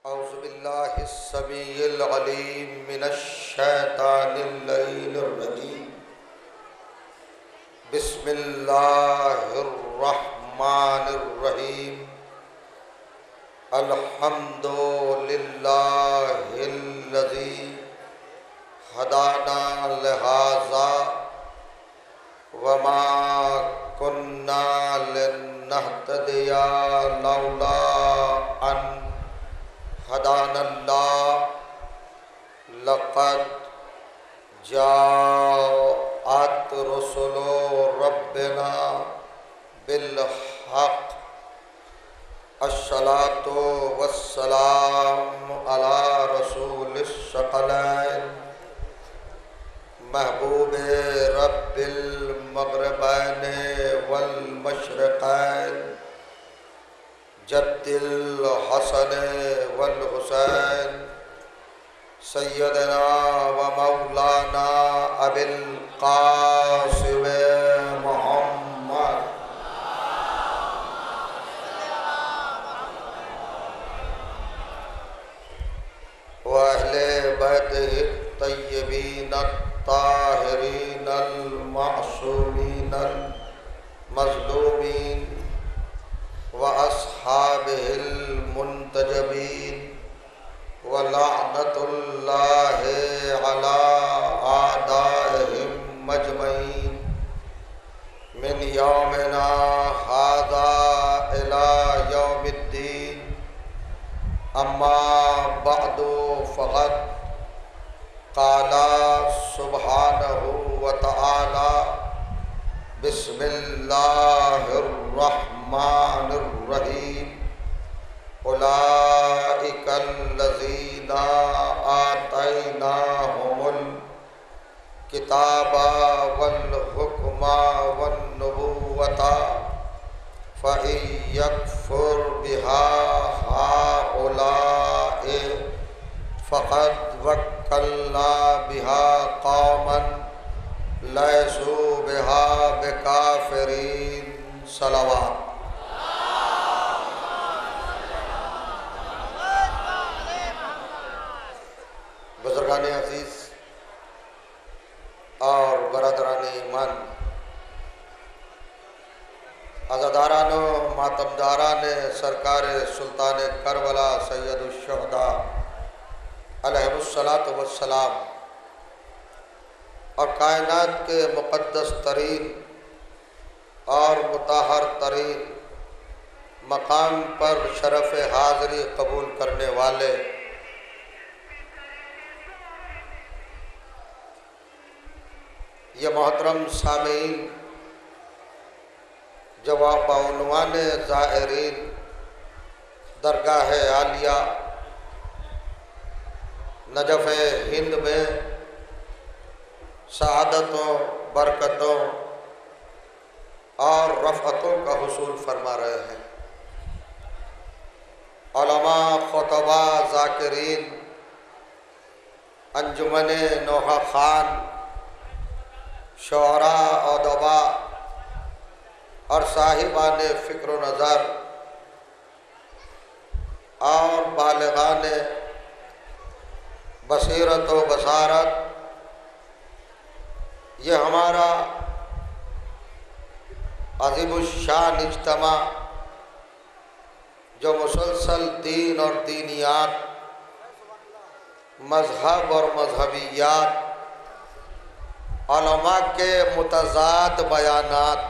اعوذ باللہ السمیع العلیم من الشیطان اللعین الرجیم بسم اللہ الرحمن الرحیم الحمد للہ الذی ہدانا لہذا وما کننا لنہتدی لولا ان ہدانا اللہ لقد جاءت رسل ربنا بالحق الصلاۃ والسلام علی رسول الثقلین محبوب رب المغربین والمشرقین جد الحسن والحسین سیدنا و مولانا ابی القاسم محمد و اہل بیتہ الطیبین الطاہرین المعصومین المظلومین وَأَصْحَابِهِ الْمُنْتَجَبِينَ وَلَعْنَةُ اللَّهِ عَلَىٰ أَعْدَائِهِمْ أَجْمَعِينَ مِنْ يَوْمِنَا هَٰذَا إِلَىٰ يَوْمِ الدِّينِ أَمَّا بَعْدُ فَقَدْ قَالَ سُبْحَانَهُ وَتَعَالَىٰ بسم اللہ الرحمن الرحیم اولئک الذین آتیناہم الکتاب والحکم والنبوۃ فإن یکفر بها ہؤلاء فقد وکلنا بها قوما لیسوا بها بکافرین صلوات۔ بزرگان عزیز اور برادران ایمان، عزاداران و ماتمداران سرکار سلطان کربلا سید الشہداء علیہ الصلاۃ والسلام اور کائنات کے مقدس ترین اور مطہر ترین مقام پر شرف حاضری قبول کرنے والے یہ محترم سامعین جو بعنوان زائرین درگاہ عالیہ نجف ہند میں سعادتوں، برکتوں اور رفعتوں کا حصول فرما رہے ہیں۔ علماء، خطبہ، ذاکرین، انجمن نوحہ خان، شعراء، ادباء اور صاحبان فکر و نظر اور بالغان بصیرت و بصارت، یہ ہمارا عظیم الشان اجتماع جو مسلسل دین اور دینیات، مذہب اور مذہبیات، علماء کے متضاد بیانات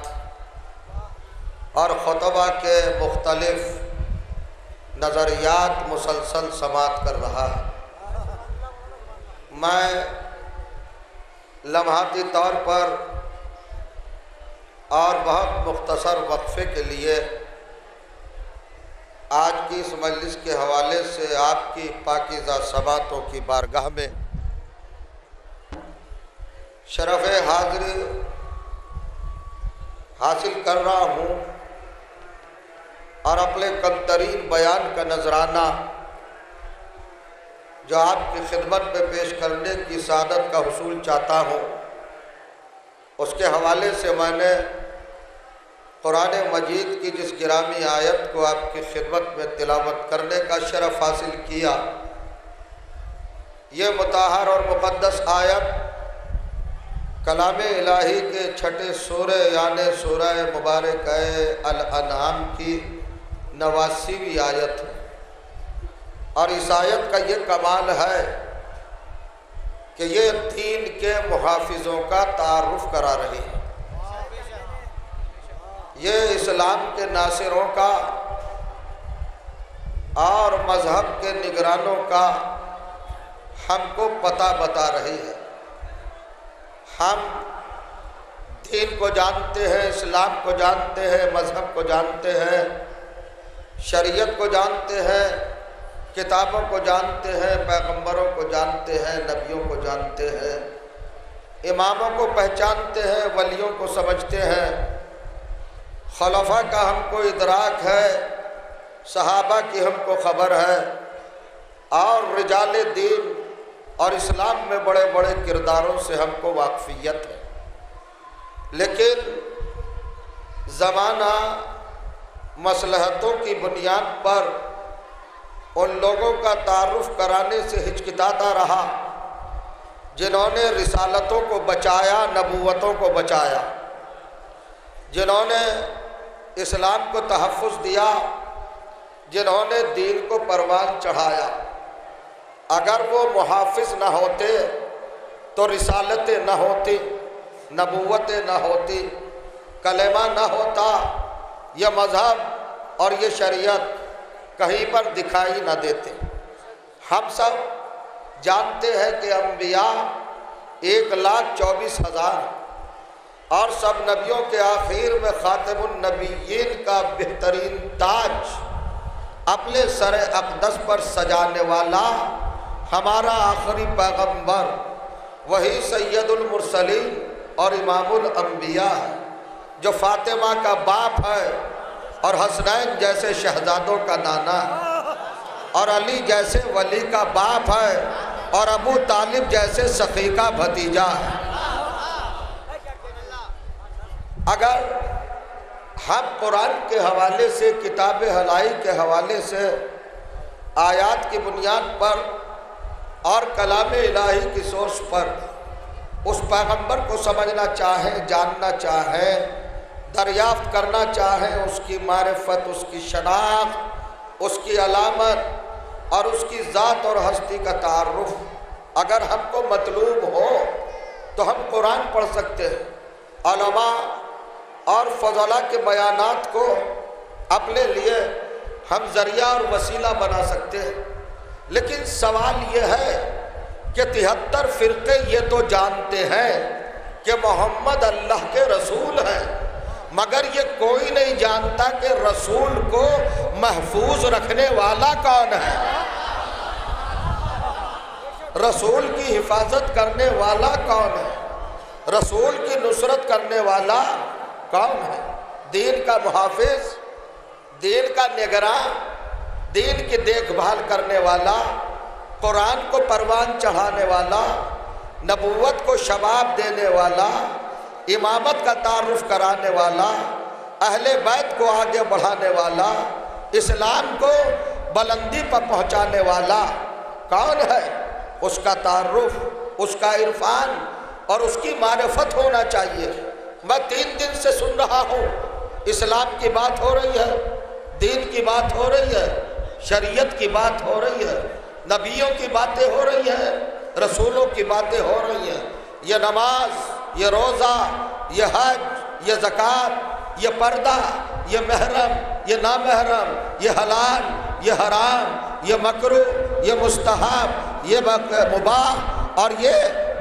اور خطبہ کے مختلف نظریات مسلسل سماعت کر رہا ہے۔ میں لمحاتی طور پر اور بہت مختصر وقفے کے لیے آج کی اس مجلس کے حوالے سے آپ کی پاکیزہ سماعتوں کی بارگاہ میں شرف حاضری حاصل کر رہا ہوں اور اپنے کم ترین بیان کا نذرانہ جو آپ کی خدمت میں پیش کرنے کی سعادت کا حصول چاہتا ہوں، اس کے حوالے سے میں نے قرآن مجید کی جس گرامی آیت کو آپ کی خدمت میں تلاوت کرنے کا شرف حاصل کیا، یہ مطہر اور مقدس آیت کلام الہی کے چھٹے سورہ یعنی سورہ مبارکہ الانعام کی 89ویں آیت ہے، اور اس آیت کا یہ کمال ہے کہ یہ دین کے محافظوں کا تعارف کرا رہی ہے، یہ اسلام کے ناصروں کا اور مذہب کے نگرانوں کا ہم کو پتہ بتا رہی ہے۔ ہم دین کو جانتے ہیں، اسلام کو جانتے ہیں، مذہب کو جانتے ہیں، شریعت کو جانتے ہیں، کتابوں کو جانتے ہیں، پیغمبروں کو جانتے ہیں، نبیوں کو جانتے ہیں، اماموں کو پہچانتے ہیں، ولیوں کو سمجھتے ہیں، خلفاء کا ہم کو ادراک ہے، صحابہ کی ہم کو خبر ہے، اور رجال دین اور اسلام میں بڑے بڑے کرداروں سے ہم کو واقفیت ہے۔ لیکن زمانہ مصلحتوں کی بنیاد پر ان لوگوں کا تعارف کرانے سے ہچکچاتا رہا جنہوں نے رسالتوں کو بچایا، نبوتوں کو بچایا، جنہوں نے اسلام کو تحفظ دیا، جنہوں نے دین کو پروان چڑھایا۔ اگر وہ محافظ نہ ہوتے تو رسالتیں نہ ہوتی، نبوتیں نہ ہوتی، کلمہ نہ ہوتا، یہ مذہب اور یہ شریعت کہیں پر دکھائی نہ دیتے۔ ہم سب جانتے ہیں کہ انبیاء 1,24,000 اور سب نبیوں کے آخر میں خاتم النبیین کا بہترین تاج اپنے سر اقدس پر سجانے والا ہمارا آخری پیغمبر وہی سید المرسلین اور امام الانبیاء ہے، جو فاطمہ کا باپ ہے اور حسنین جیسے شہزادوں کا نانا ہے، اور علی جیسے ولی کا باپ ہے، اور ابو طالب جیسے سخی کا بھتیجا ہے۔ اگر ہم قرآن کے حوالے سے، کتاب الہی کے حوالے سے، آیات کی بنیاد پر اور کلام الہی کی سورس پر اس پیغمبر کو سمجھنا چاہیں، جاننا چاہیں، دریافت کرنا چاہیں، اس کی معرفت، اس کی شناخت، اس کی علامت اور اس کی ذات اور ہستی کا تعارف اگر ہم کو مطلوب ہو تو ہم قرآن پڑھ سکتے ہیں، علماء اور فضلاء کے بیانات کو اپنے لیے ہم ذریعہ اور وسیلہ بنا سکتے ہیں۔ لیکن سوال یہ ہے کہ 73 فرقے یہ تو جانتے ہیں کہ محمد اللہ کے رسول ہیں، مگر یہ کوئی نہیں جانتا کہ رسول کو محفوظ رکھنے والا کون ہے، رسول کی حفاظت کرنے والا کون ہے، رسول کی نصرت کرنے والا کون ہے، دین کا محافظ، دین کا نگراں، دین کی دیکھ بھال کرنے والا، قرآن کو پروان چڑھانے والا، نبوت کو شباب دینے والا، امامت کا تعارف کرانے والا، اہل بیت کو آگے بڑھانے والا، اسلام کو بلندی پر پہنچانے والا کون ہے؟ اس کا تعارف، اس کا عرفان اور اس کی معرفت ہونا چاہیے۔ میں 3 دن سے سن رہا ہوں، اسلام کی بات ہو رہی ہے، دین کی بات ہو رہی ہے، شریعت کی بات ہو رہی ہے، نبیوں کی باتیں ہو رہی ہیں، رسولوں کی باتیں ہو رہی ہیں۔ یہ نماز، یہ روزہ، یہ حج، یہ زکوٰۃ، یہ پردہ، یہ محرم، یہ نامحرم، یہ حلال، یہ حرام، یہ مکروہ، یہ مستحب، یہ مباح اور یہ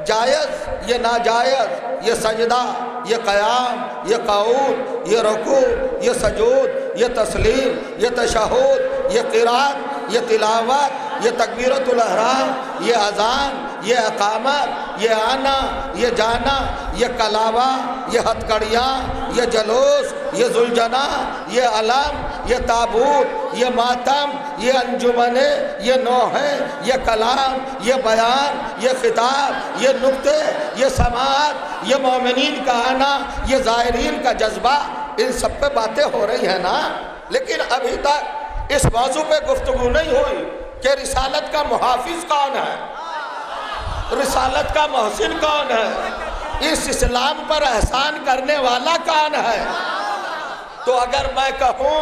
جائز، یہ ناجائز، یہ سجدہ، یہ قیام، یہ قعود، یہ رکوع، یہ سجود، یہ تسلیم، یہ تشہد، یہ قرات، یہ تلاوت، یہ تکبیرۃ الاحرام، یہ اذان، یہ اقامت، یہ آنا، یہ جانا، یہ کلاوہ، یہ ہتھکڑیاں، یہ جلوس، یہ ذوالجناح، یہ علم، یہ تابوت، یہ ماتم، یہ انجمنیں، یہ نوحے، یہ کلام، یہ بیان، یہ خطاب، یہ نکتے، یہ سماعت، یہ مومنین کا آنا، یہ زائرین کا جذبہ، ان سب پہ باتیں ہو رہی ہیں نا، لیکن ابھی تک اس موضوع پہ گفتگو نہیں ہوئی کہ رسالت کا محافظ کون ہے، رسالت کا محسن کون ہے، اس اسلام پر احسان کرنے والا کون ہے۔ تو اگر میں کہوں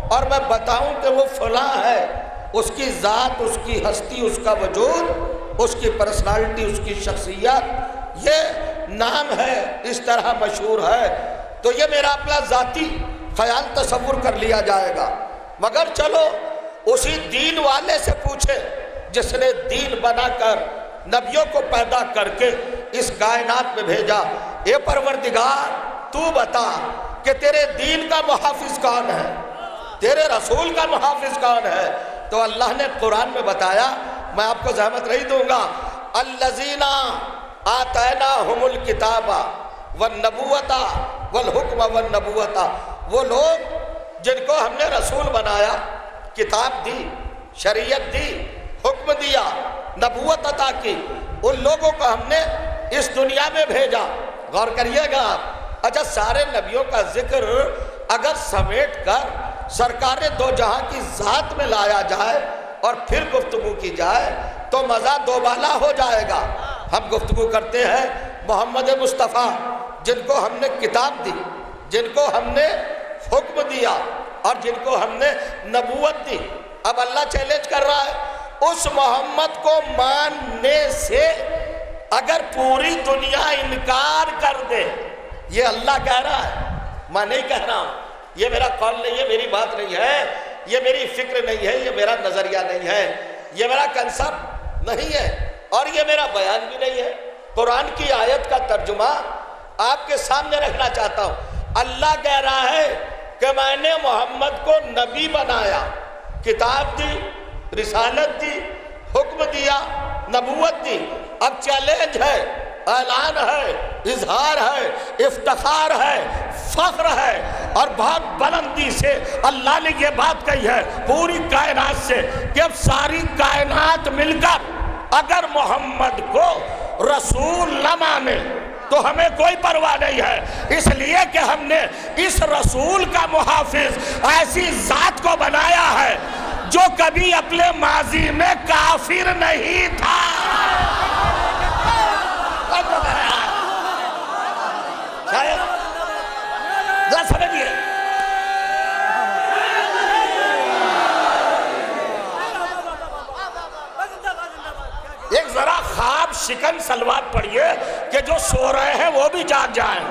اور میں بتاؤں کہ وہ فلاں ہے، اس کی ذات، اس کی ہستی، اس کا وجود، اس کی پرسنالٹی، اس کی شخصیت، یہ نام ہے، اس طرح مشہور ہے، تو یہ میرا اپنا ذاتی خیال تصور کر لیا جائے گا۔ مگر چلو اسی دین والے سے پوچھے جس نے دین بنا کر نبیوں کو پیدا کر کے اس کائنات میں بھیجا، اے پروردگار تو بتا کہ تیرے دین کا محافظ کون ہے، تیرے رسول کا محافظ کون ہے؟ تو اللہ نے قرآن میں بتایا، میں آپ کو زحمت نہیں دوں گا، الذین آتیناہم الکتاب والنبوۃ والحکم والنبوۃ، وہ لوگ جن کو ہم نے رسول بنایا، کتاب دی، شریعت دی، حکم دیا، نبوت عطا کی، ان لوگوں کو ہم نے اس دنیا میں بھیجا۔ غور کریے گا آپ، اچھا سارے نبیوں کا ذکر اگر سمیٹ کر سرکار دو جہاں کی ذات میں لایا جائے اور پھر گفتگو کی جائے تو مزہ دوبالا ہو جائے گا۔ ہم گفتگو کرتے ہیں محمد مصطفیٰ، جن کو ہم نے کتاب دی، جن کو ہم نے حکم دیا اور جن کو ہم نے نبوت دی۔ اب اللہ چیلنج کر رہا ہے، اس محمد کو ماننے سے اگر پوری دنیا انکار کر دے، یہ اللہ کہہ رہا ہے، میں نہیں کہہ رہا ہوں، یہ میرا قول نہیں ہے، میری بات نہیں ہے، یہ میری فکر نہیں ہے، یہ میرا نظریہ نہیں ہے، یہ میرا کنسپٹ نہیں ہے، اور یہ میرا بیان بھی نہیں ہے۔ قرآن کی آیت کا ترجمہ آپ کے سامنے رکھنا چاہتا ہوں۔ اللہ کہہ رہا ہے کہ میں نے محمد کو نبی بنایا، کتاب دی، رسالت دی، حکم دیا، نبوت دی۔ اب چیلنج ہے، اعلان ہے، اظہار ہے، افتخار ہے، فخر ہے، اور بہت بلندی سے اللہ نے یہ بات کہی ہے پوری کائنات سے کہ اب ساری کائنات مل کر اگر محمد کو رسول نہ مانے تو ہمیں کوئی پرواہ نہیں ہے، اس لیے کہ ہم نے اس رسول کا محافظ ایسی ذات کو بنایا ہے جو کبھی اپنے ماضی میں کافر نہیں تھا۔ ذرا سمجھیے، ایک ذرا خواب شکن سلوات پڑھیے کہ جو سو رہے ہیں وہ بھی جاگ جائیں۔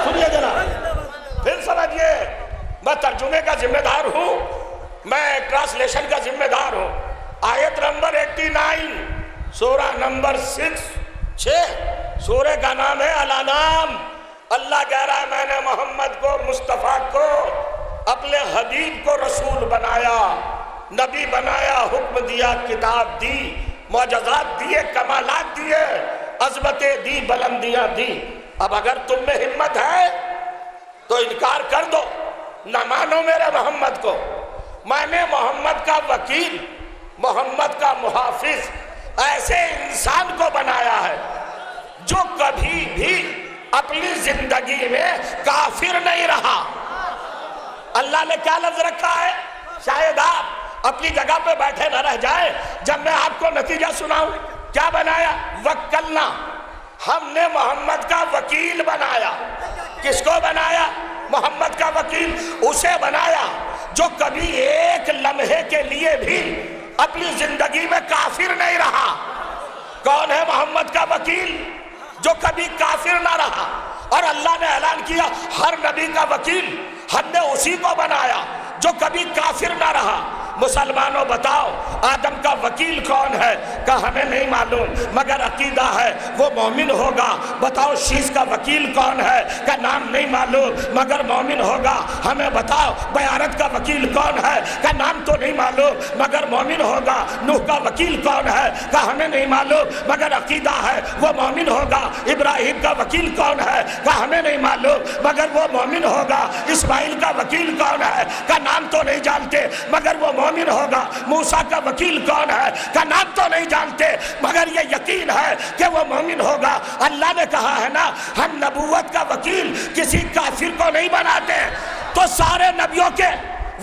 سنیے جناب، پھر سمجھیے، میں ترجمے کا ذمہ دار ہوں، میں ٹرانسلیشن کا ذمہ دار ہوں۔ آیت نمبر 89، سورہ نمبر 6، سورہ کا نام ہے الانعام۔ اللہ کہہ رہا ہے میں نے محمد کو، مصطفیٰ کو، اپنے حبیب کو رسول بنایا، نبی بنایا، حکم دیا، کتاب دی، معجزات دیے، کمالات دیے، عظمتیں دی، بلندیاں دی۔ اب اگر تم میں ہمت ہے تو انکار کر دو، نہ مانو میرے محمد کو۔ میں نے محمد کا وکیل، محمد کا محافظ، ایسے انسان کو بنایا ہے جو کبھی بھی اپنی زندگی میں کافر نہیں رہا۔ اللہ نے کیا لفظ رکھا ہے؟ شاید آپ اپنی جگہ پہ بیٹھے نہ رہ جائیں جب میں آپ کو نتیجہ سناؤں۔ کیا بنایا؟ وکلنا، ہم نے محمد کا وکیل بنایا۔ کس کو بنایا؟ محمد کا وکیل اسے بنایا جو کبھی ایک لمحے کے لیے بھی اپنی زندگی میں کافر نہیں رہا۔ کون ہے محمد کا وکیل؟ جو کبھی کافر نہ رہا۔ اور اللہ نے اعلان کیا ہر نبی کا وکیل ہم نے اسی کو بنایا جو کبھی کافر نہ رہا۔ مسلمانوں بتاؤ آدم کا وکیل کون ہے؟ کہ ہمیں نہیں معلوم مگر عقیدہ ہے وہ مومن ہوگا۔ بتاؤ شیش کا وکیل کون ہے؟ کہ نام نہیں معلوم مگر مومن ہوگا۔ ہمیں بتاؤ بیارت کا وکیل کون ہے؟ کہ نام تو نہیں معلوم مگر مومن ہوگا۔ نوح کا وکیل کون ہے؟ کہا ہمیں نہیں معلوم مگر عقیدہ ہے وہ مومن ہوگا۔ ابراہیم کا وکیل کون ہے؟ کہا ہمیں نہیں معلوم مگر وہ مومن ہوگا۔ اسماعیل کا وکیل کون ہے؟ کا نام تو نہیں جانتے مگر وہ مومن ہوگا۔ موسیٰ کا وکیل کون ہے؟ کا نام تو نہیں جانتے مگر یہ یقین ہے کہ وہ مومن ہوگا۔ اللہ نے کہا ہے نا ہم نبوت کا وکیل کسی کافر کو نہیں بناتے، تو سارے نبیوں کے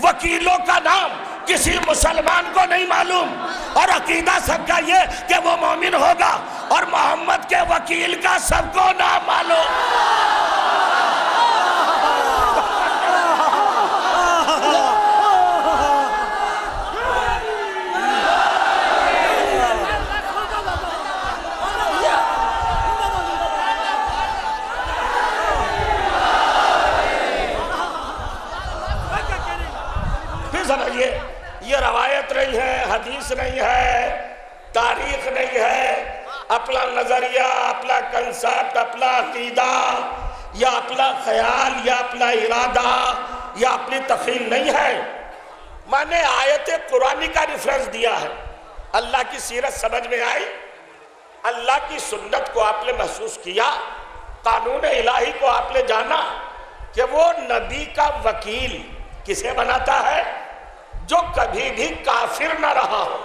وکیلوں کا نام کسی مسلمان کو نہیں معلوم، اور عقیدہ سب کا یہ کہ وہ مومن ہوگا، اور محمد کے وکیل کا سب کو نام معلوم۔ یہ روایت نہیں ہے، حدیث نہیں ہے، تاریخ نہیں ہے، اپنا نظریہ، اپنا کنسپٹ، اپنا عقیدہ یا اپنا خیال یا اپنا ارادہ یا اپنی تخیل نہیں ہے۔ میں نے آیت قرآنی کا ریفرنس دیا ہے۔ اللہ کی سیرت سمجھ میں آئی، اللہ کی سنت کو آپ نے محسوس کیا، قانون الہی کو آپ نے جانا کہ وہ نبی کا وکیل کسے بناتا ہے؟ جو کبھی بھی کافر نہ رہا ہو،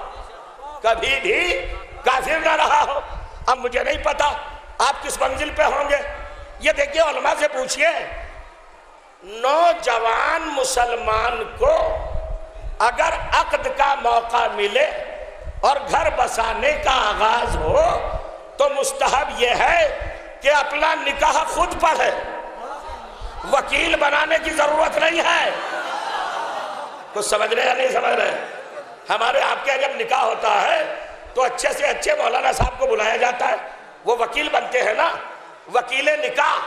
کبھی بھی کافر نہ رہا ہو۔ اب مجھے نہیں پتا آپ کس منزل پہ ہوں گے۔ یہ دیکھیے علماء سے پوچھئے، نوجوان مسلمان کو اگر عقد کا موقع ملے اور گھر بسانے کا آغاز ہو تو مستحب یہ ہے کہ اپنا نکاح خود پڑھے، وکیل بنانے کی ضرورت نہیں ہے۔ کچھ سمجھ رہے یا نہیں سمجھ رہے؟ ہمارے آپ کے جب نکاح ہوتا ہے تو اچھے سے اچھے مولانا صاحب کو بلایا جاتا ہے، وہ وکیل بنتے ہیں نا، وکیل نکاح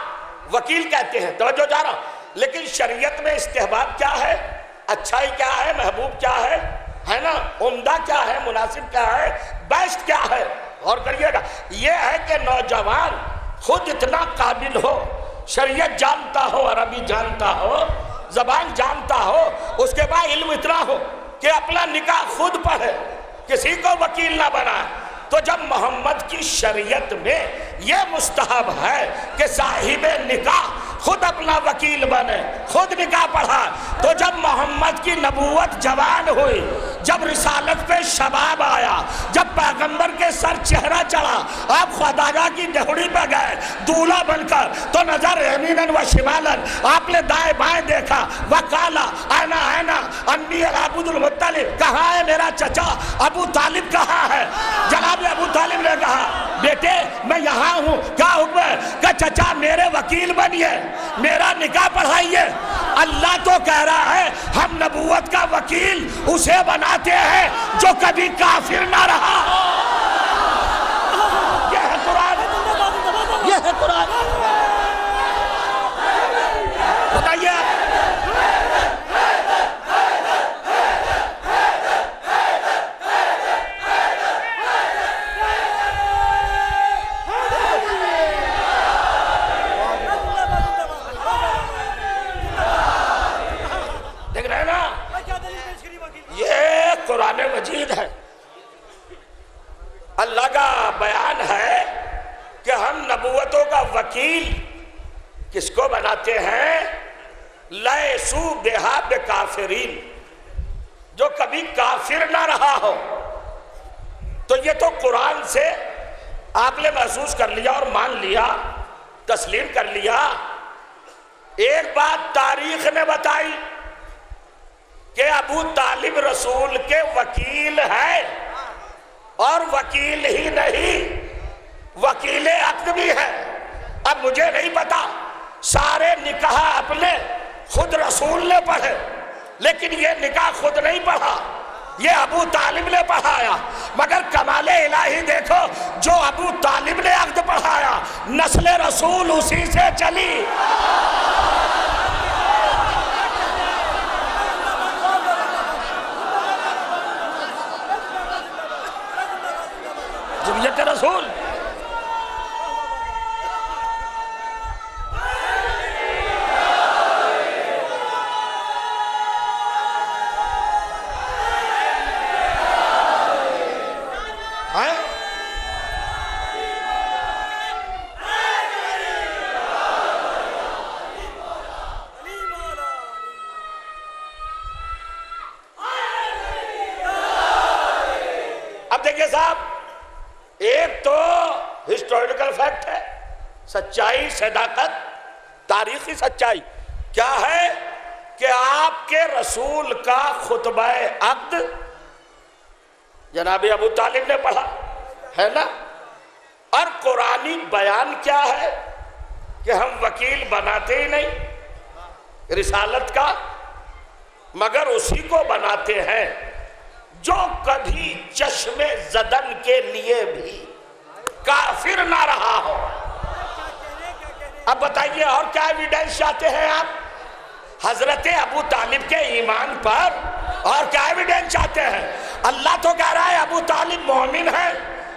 وکیل کہتے ہیں، توجہ جا رہا ہوں۔ لیکن شریعت میں استحباب کیا ہے، اچھائی کیا ہے، محبوب کیا ہے نا، عمدہ کیا ہے، مناسب کیا ہے، بیسٹ کیا ہے، غور کریے گا۔ یہ ہے کہ نوجوان خود اتنا قابل ہو، شریعت جانتا ہو، عربی جانتا ہو، زبان جانتا ہو، اس کے بعد علم اتنا ہو کہ اپنا نکاح خود پڑھے، کسی کو وکیل نہ بنائے۔ تو جب محمد کی شریعت میں یہ مستحب ہے کہ صاحب نکاح خود اپنا وکیل بنے، خود نکاح پڑھا، تو جب محمد کی نبوت جوان ہوئی، جب رسالت پہ شباب آیا، جب پیغمبر کے سر چہرہ چڑھا، آپ خداجہ کی دہڑی پہ گئے دولہا بن کر، تو نظر یمیناً و شمالاً آپ نے دائیں بائیں دیکھا، وقالا اینا اینا انی عبد المطلب، کہاں ہے میرا چچا ابو طالب کہاں ہے؟ جناب ابو طالب نے کہا بیٹے میں یہاں ہوں، کیا حکم ہے؟ کہ چچا میرے وکیل بنیے، میرا نکاح پڑھائیے۔ اللہ تو کہہ رہا ہے ہم نبوت کا وکیل اسے بناتے ہیں جو کبھی کافر نہ رہا ہو۔ یہ ہے قرآن، یہ ہے قرآن۔ بتائیے قرآن مجید ہے، اللہ کا بیان ہے کہ ہم نبوتوں کا وکیل کس کو بناتے ہیں؟ لیسو بہا بکافرین، جو کبھی کافر نہ رہا ہو۔ تو یہ تو قرآن سے آپ نے محسوس کر لیا اور مان لیا، تسلیم کر لیا۔ ایک بات تاریخ نے بتائی کہ ابو طالب رسول کے وکیل ہے، اور وکیل ہی نہیں وکیل عقد بھی ہے۔ اب مجھے نہیں پتا سارے نکاح اپنے خود رسول نے پڑھے، لیکن یہ نکاح خود نہیں پڑھا، یہ ابو طالب نے پڑھایا۔ مگر کمال الہی دیکھو، جو ابو طالب نے عقد پڑھایا نسل رسول اسی سے چلی۔ جمعیت رسول اب دیکھیے صاحب، ایک تو ہسٹوریکل فیکٹ ہے، سچائی، صداقت، تاریخی سچائی کیا ہے کہ آپ کے رسول کا خطبہ عقد جناب ابو طالب نے پڑھا ہے نا، اور قرآنی بیان کیا ہے کہ ہم وکیل بناتے ہی نہیں رسالت کا، مگر اسی کو بناتے ہیں جو کبھی چشم زدن کے لیے بھی کافر نہ رہا ہو۔ اب بتائیے اور کیا ایویڈنس چاہتے ہیں آپ حضرت ابو طالب کے ایمان پر؟ اور کیا ایویڈنس چاہتے ہیں؟ اللہ تو کہہ رہا ہے ابو طالب مومن ہے،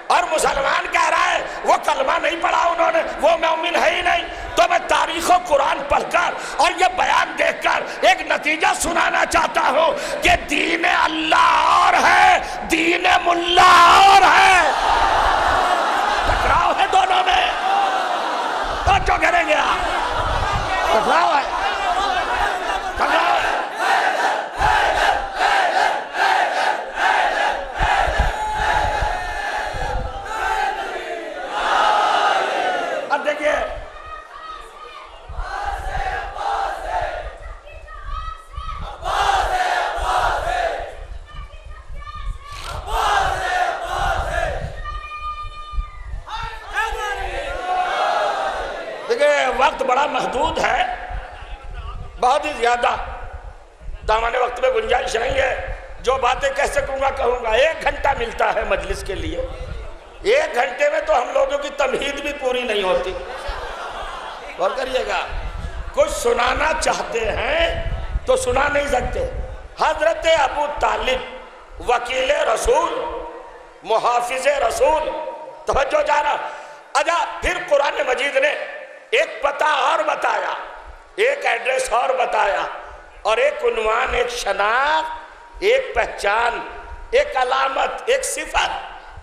اور مسلمان کہہ رہا ہے وہ کلمہ نہیں پڑھا انہوں نے، وہ مومن ہے ہی نہیں۔ تو میں تاریخ و قرآن پڑھ کر اور یہ بیان دیکھ کر ایک نتیجہ سنانا چاہتا ہوں کہ دین اللہ اور ہے، دین ملا اور ہے، ٹکراؤ ہے دونوں میں۔ تو جو کریں گے آپ ٹکراؤ ہے، ٹکراؤ ہے۔ اب دیکھیے وقت بڑا محدود ہے، بہت ہی زیادہ، دامن وقت میں گنجائش نہیں ہے۔ جو باتیں کہہ سکوں گا کہوں گا۔ 1 گھنٹہ ملتا ہے مجلس کے لیے، 1 گھنٹے میں تو ہم لوگوں کی تمہید بھی پوری نہیں ہوتی۔ غور کریے گا، کچھ سنانا چاہتے ہیں تو سنا نہیں سکتے۔ حضرت ابو طالب وکیل رسول، محافظ رسول، توجہ جانا۔ اچھا پھر قرآن مجید نے ایک پتہ اور بتایا، ایک ایڈریس اور بتایا، اور ایک عنوان، ایک شناخت، ایک پہچان، ایک علامت، ایک صفت،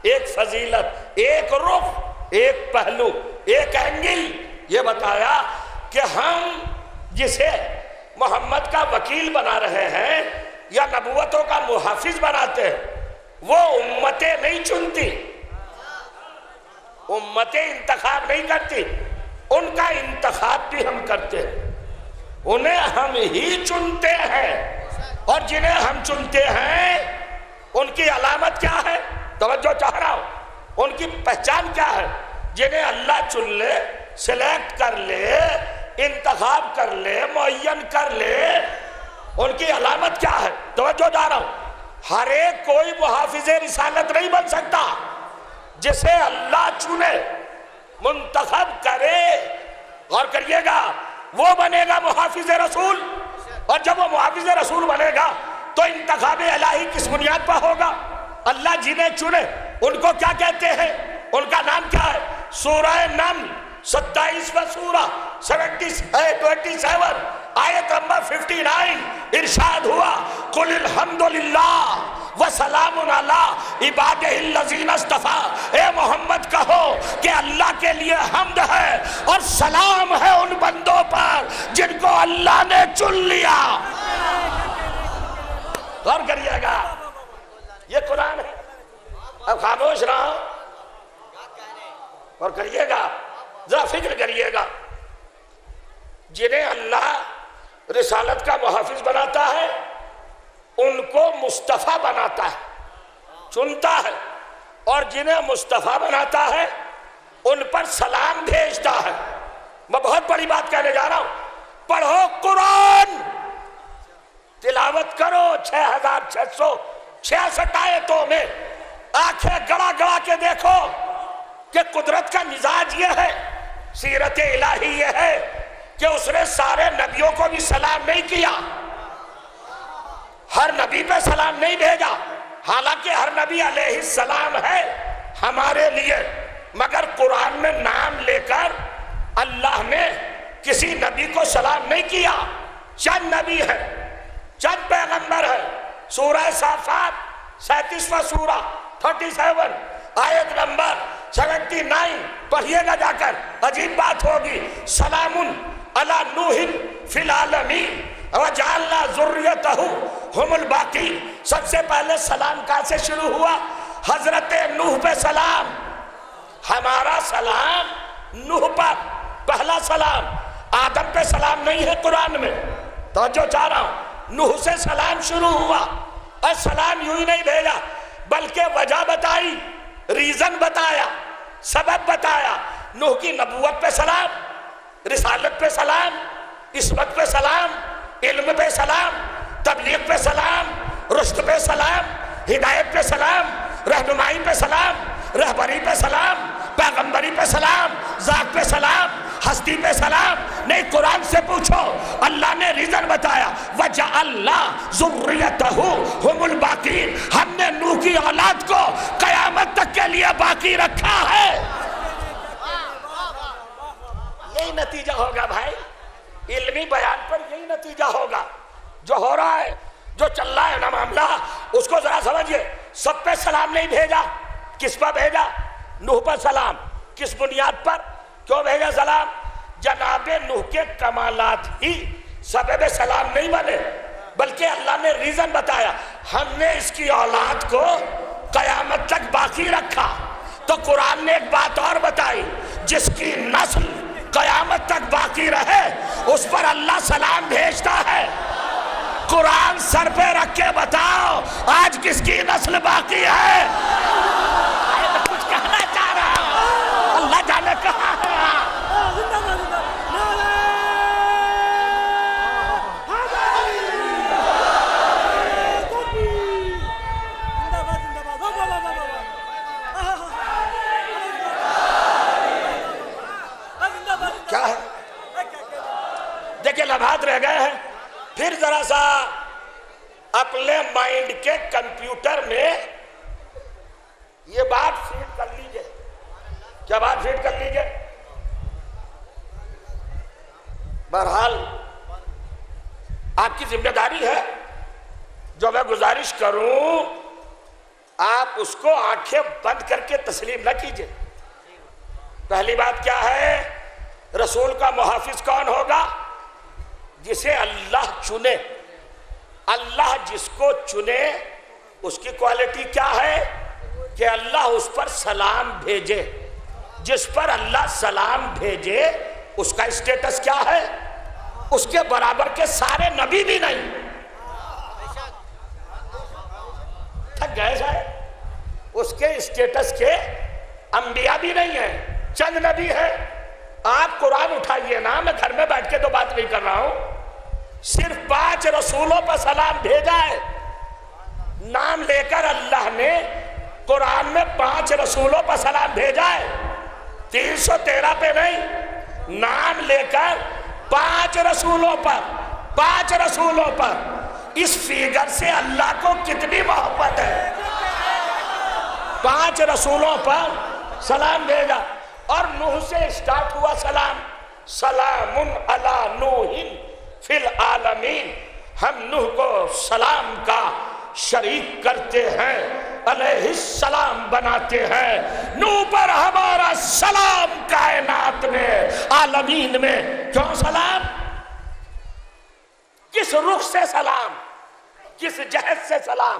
ایک فضیلت، ایک رخ، ایک پہلو، ایک اینگل، یہ بتایا کہ ہم جسے محمد کا وکیل بنا رہے ہیں یا نبوتوں کا محافظ بناتے ہیں، وہ امتیں نہیں چنتی، امتیں انتخاب نہیں کرتی، ان کا انتخاب بھی ہم کرتے ہیں، انہیں ہم ہی چنتے ہیں، اور جنہیں ہم چنتے ہیں ان کی علامت کیا ہے؟ توجہ چاہ رہا ہوں، ان کی پہچان کیا ہے؟ جنہیں اللہ چن لے، سلیکٹ کر لے، انتخاب کر لے، معین کر لے، ان کی علامت کیا ہے؟ توجہ چاہ رہا ہوں۔ ہر ایک کوئی محافظ رسالت نہیں بن سکتا، جسے اللہ چنے، منتخب کرے، غور کریے گا، وہ بنے گا محافظ رسول۔ اور جب وہ محافظ رسول بنے گا تو انتخاب الہی کس بنیاد پر ہوگا؟ اللہ جنہیں چنے ان کو کیا کہتے ہیں؟ ان کا نام کیا ہے؟ سورہ نمل 27واں سورہ 27 آیت نمبر 59 ارشاد ہوا، قل الحمدللہ وسلام علی عبادہ الذین اصطفیٰ۔ اے محمد کہو کہ اللہ کے لیے حمد ہے اور سلام ہے ان بندوں پر جن کو اللہ نے چن لیا۔ غور کریے گا، یہ قرآن ہے۔ اب خاموش رہو اور کریے گا، ذرا فکر کریے گا، جنہیں اللہ رسالت کا محافظ بناتا ہے ان کو مصطفیٰ بناتا ہے، چنتا ہے، اور جنہیں مصطفیٰ بناتا ہے ان پر سلام بھیجتا ہے۔ میں بہت بڑی بات کہنے جا رہا ہوں، پڑھو قرآن، تلاوت کرو 6666 آیتوں میں، آنکھیں گڑا گڑا کے دیکھو کہ قدرت کا مزاج یہ ہے، سیرت الہی یہ ہے کہ اس نے سارے نبیوں کو بھی سلام نہیں کیا، ہر نبی پہ سلام نہیں بھیجا، حالانکہ ہر نبی علیہ السلام ہے ہمارے لیے، مگر قرآن میں نام لے کر اللہ نے کسی نبی کو سلام نہیں کیا۔ چند نبی ہے، چند پیغمبر ہے۔ سورہ صافات 37واں سورہ 37 آیت نمبر 79 پڑھیے گا جا کر، عجیب بات ہوگی، سلام علی نوح فی العالمین وجعلنا ذریتہ ہم الباقی۔ سب سے پہلے سلام کہاں سے شروع ہوا؟ حضرت نوح پہ سلام. ہمارا سلام نوح پر پہلا سلام. آدم پہ سلام نہیں ہے قرآن میں. توجہ چاہ رہا ہوں. نوح سے سلام شروع ہوا اور سلام یوں ہی نہیں بھیجا بلکہ وجہ بتائی, ریزن بتایا, سبب بتایا. نوح کی نبوت پہ سلام, رسالت پہ سلام, عصمت پہ سلام, علم پہ سلام, تبلیغ پہ سلام, رشد پہ سلام, ہدایت پہ سلام, رہنمائی پہ سلام, رہبری پہ سلام, پیغمبری پہ سلام, ذات پہ سلام, ہستی پہ سلام. نہیں, قرآن سے پوچھو, اللہ نے ریزن بتایا. وَجَعَلْنَا ذُرِّيَّتَهُ هُمُ الْبَاقِينَ. ہم نے نوح کی اولاد کو قیامت تک کے لیے باقی رکھا ہے. یہی نتیجہ ہوگا بھائی, علمی بیان پر یہی نتیجہ ہوگا. جو ہو رہا ہے, جو چل رہا ہے نا معاملہ, اس کو ذرا سمجھئے. سب پہ سلام نہیں بھیجا. کس پر بھیجا؟ نوح پر سلام. کس بنیاد پر؟ کیوں بھیجا سلام؟ جناب نوح کے کمالات ہی سبب سلام نہیں بنے, بلکہ اللہ نے ریزن بتایا. ہم نے اس کی اولاد کو قیامت تک باقی رکھا. تو قرآن نے ایک بات اور بتائی, جس کی نسل قیامت تک باقی رہے اس پر اللہ سلام بھیجتا ہے. قرآن سر پہ رکھ کے بتاؤ, آج کس کی نسل باقی ہے؟ کچھ کہنا چاہ رہا ہوں, اللہ جانے کہاں ہے. کیا ہے؟ دیکھیں لمحات رہ گئے ہیں. پھر ذرا سا اپنے مائنڈ کے کمپیوٹر میں یہ بات فیڈ کر لیجئے. کیا بات فیڈ کر لیجئے؟ بہرحال آپ کی ذمہ داری ہے, جو میں گزارش کروں آپ اس کو آنکھیں بند کر کے تسلیم نہ کیجئے. پہلی بات کیا ہے؟ رسول کا محافظ کون ہوگا؟ جسے اللہ چنے. اللہ جس کو چنے اس کی کوالٹی کیا ہے؟ کہ اللہ اس پر سلام بھیجے. جس پر اللہ سلام بھیجے اس کا اسٹیٹس کیا ہے؟ اس کے برابر کے سارے نبی بھی نہیں. تھک گئے شاید. اس کے اسٹیٹس کے انبیاء بھی نہیں ہیں, چند نبی ہیں. آپ قرآن اٹھائیے نا, میں گھر میں بیٹھ کے تو بات نہیں کر رہا ہوں. صرف 5 رسولوں پر سلام بھیجا ہے. نام لے کر اللہ نے قرآن میں 5 رسولوں پر سلام بھیجا ہے. 313 پہ نہیں, نام لے کر 5 رسولوں پر, 5 رسولوں پر. اس فیگر سے اللہ کو کتنی محبت ہے. 5 رسولوں پر سلام بھیجا. اور نوح سے اسٹارٹ ہوا سلام. سلام علی نوح فی العالمین. ہم نوح کو سلام کا شریک کرتے ہیں, علیہ السلام بناتے ہیں. نوح پر ہمارا سلام کائنات میں, عالمین میں. کیوں سلام؟ کس رخ سے سلام, کس جہت سے سلام؟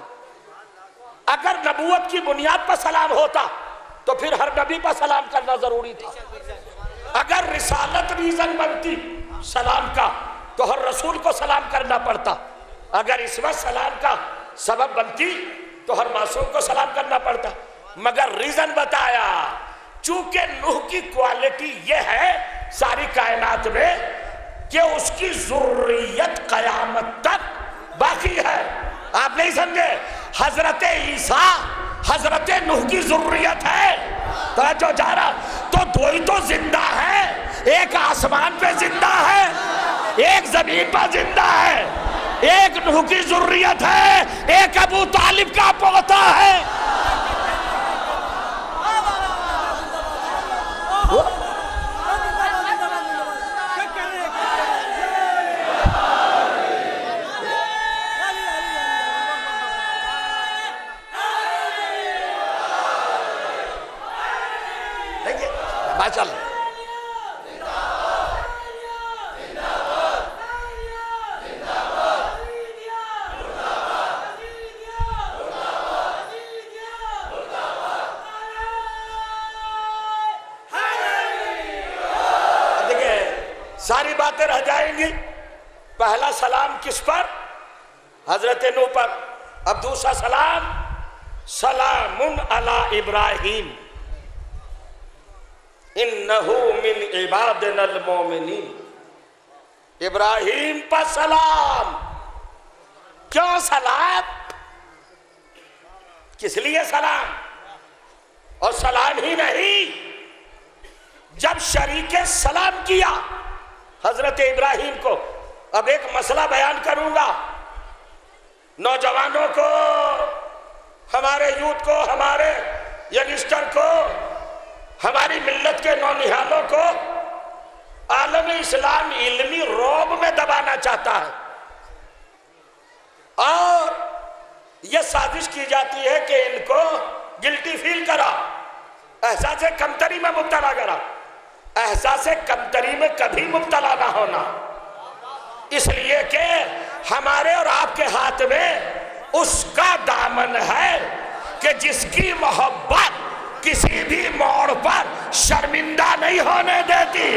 اگر نبوت کی بنیاد پر سلام ہوتا تو پھر ہر نبی پر سلام کرنا ضروری تھا. اگر رسالت ریزن بنتی سلام کا تو ہر رسول کو سلام کرنا پڑتا. اگر عصمت سلام کا سبب بنتی تو ہر معصوم کو سلام کرنا پڑتا. مگر ریزن بتایا, چونکہ نوح کی کوالٹی یہ ہے ساری کائنات میں کہ اس کی ذریت قیامت تک باقی ہے. آپ نہیں سمجھے؟ حضرت عیسیٰ حضرت نوح کی ذریت ہے. توجہ جا رہا, تو دو ہی تو زندہ ہے. ایک آسمان پہ زندہ ہے, ایک زمین پہ زندہ ہے. ایک نوح کی ذریت ہے, ایک ابو طالب کا پوتا ہے. چل ساری باتیں رہ جائیں گی. پہلا سلام کس پر؟ حضرت نوح پر. اب دوسرا سلام سلام علی ابراہیم انہو من عبادنا المومنین. ابراہیم پر سلام. کیوں سلام؟ کس لیے سلام؟ اور سلام ہی نہیں، جب شریک سلام کیا حضرت ابراہیم کو. اب ایک مسئلہ بیان کروں گا، نوجوانوں کو، ہمارے یوتھ کو، ہمارے ینگسٹر کو، ہماری ملت کے نونہالوں کو عالم اسلام علمی رعب میں دبانا چاہتا ہے، اور یہ سازش کی جاتی ہے کہ ان کو گلٹی فیل کرا، احساس کمتری میں مبتلا کرا. احساس کمتری میں کبھی مبتلا نہ ہونا، اس لیے کہ ہمارے اور آپ کے ہاتھ میں اس کا دامن ہے کہ جس کی محبت کسی بھی موڑ پر شرمندہ نہیں ہونے دیتی.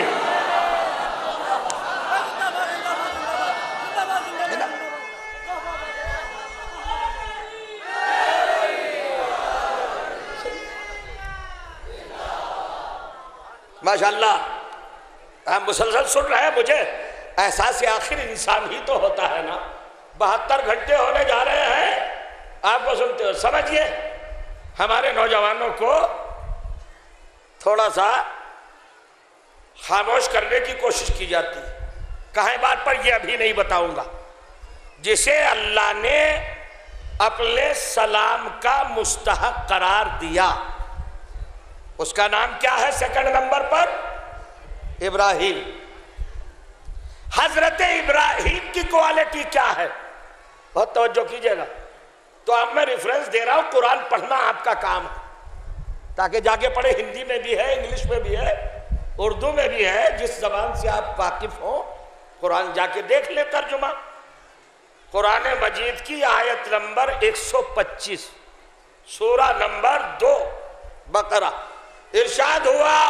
ماشاءاللہ ہم مسلسل سن رہے ہیں، مجھے احساس آخر انسان ہی تو ہوتا ہے نا. 72 گھنٹے ہونے جا رہے ہیں آپ کو سنتے ہو. سمجھئے ہمارے نوجوانوں کو تھوڑا سا خاموش کرنے کی کوشش کی جاتی ہے. کہیں بات پر یہ ابھی نہیں بتاؤں گا. جسے اللہ نے اپنے سلام کا مستحق قرار دیا اس کا نام کیا ہے؟ سیکنڈ نمبر پر ابراہیم. حضرت ابراہیم کی کوالٹی کیا ہے؟ بہت توجہ کیجئے گا. تو اب میں ریفرنس دے رہا ہوں، قرآن پڑھنا آپ کا کام ہے، تاکہ جا کے پڑھے. ہندی میں بھی ہے، انگلش میں بھی ہے، اردو میں بھی ہے، جس زبان سے آپ واقف ہوں قرآن جا کے دیکھ لیں ترجمہ. قرآن مجید کی آیت نمبر 125 سورہ نمبر 2 بقرہ. ارشاد ہوا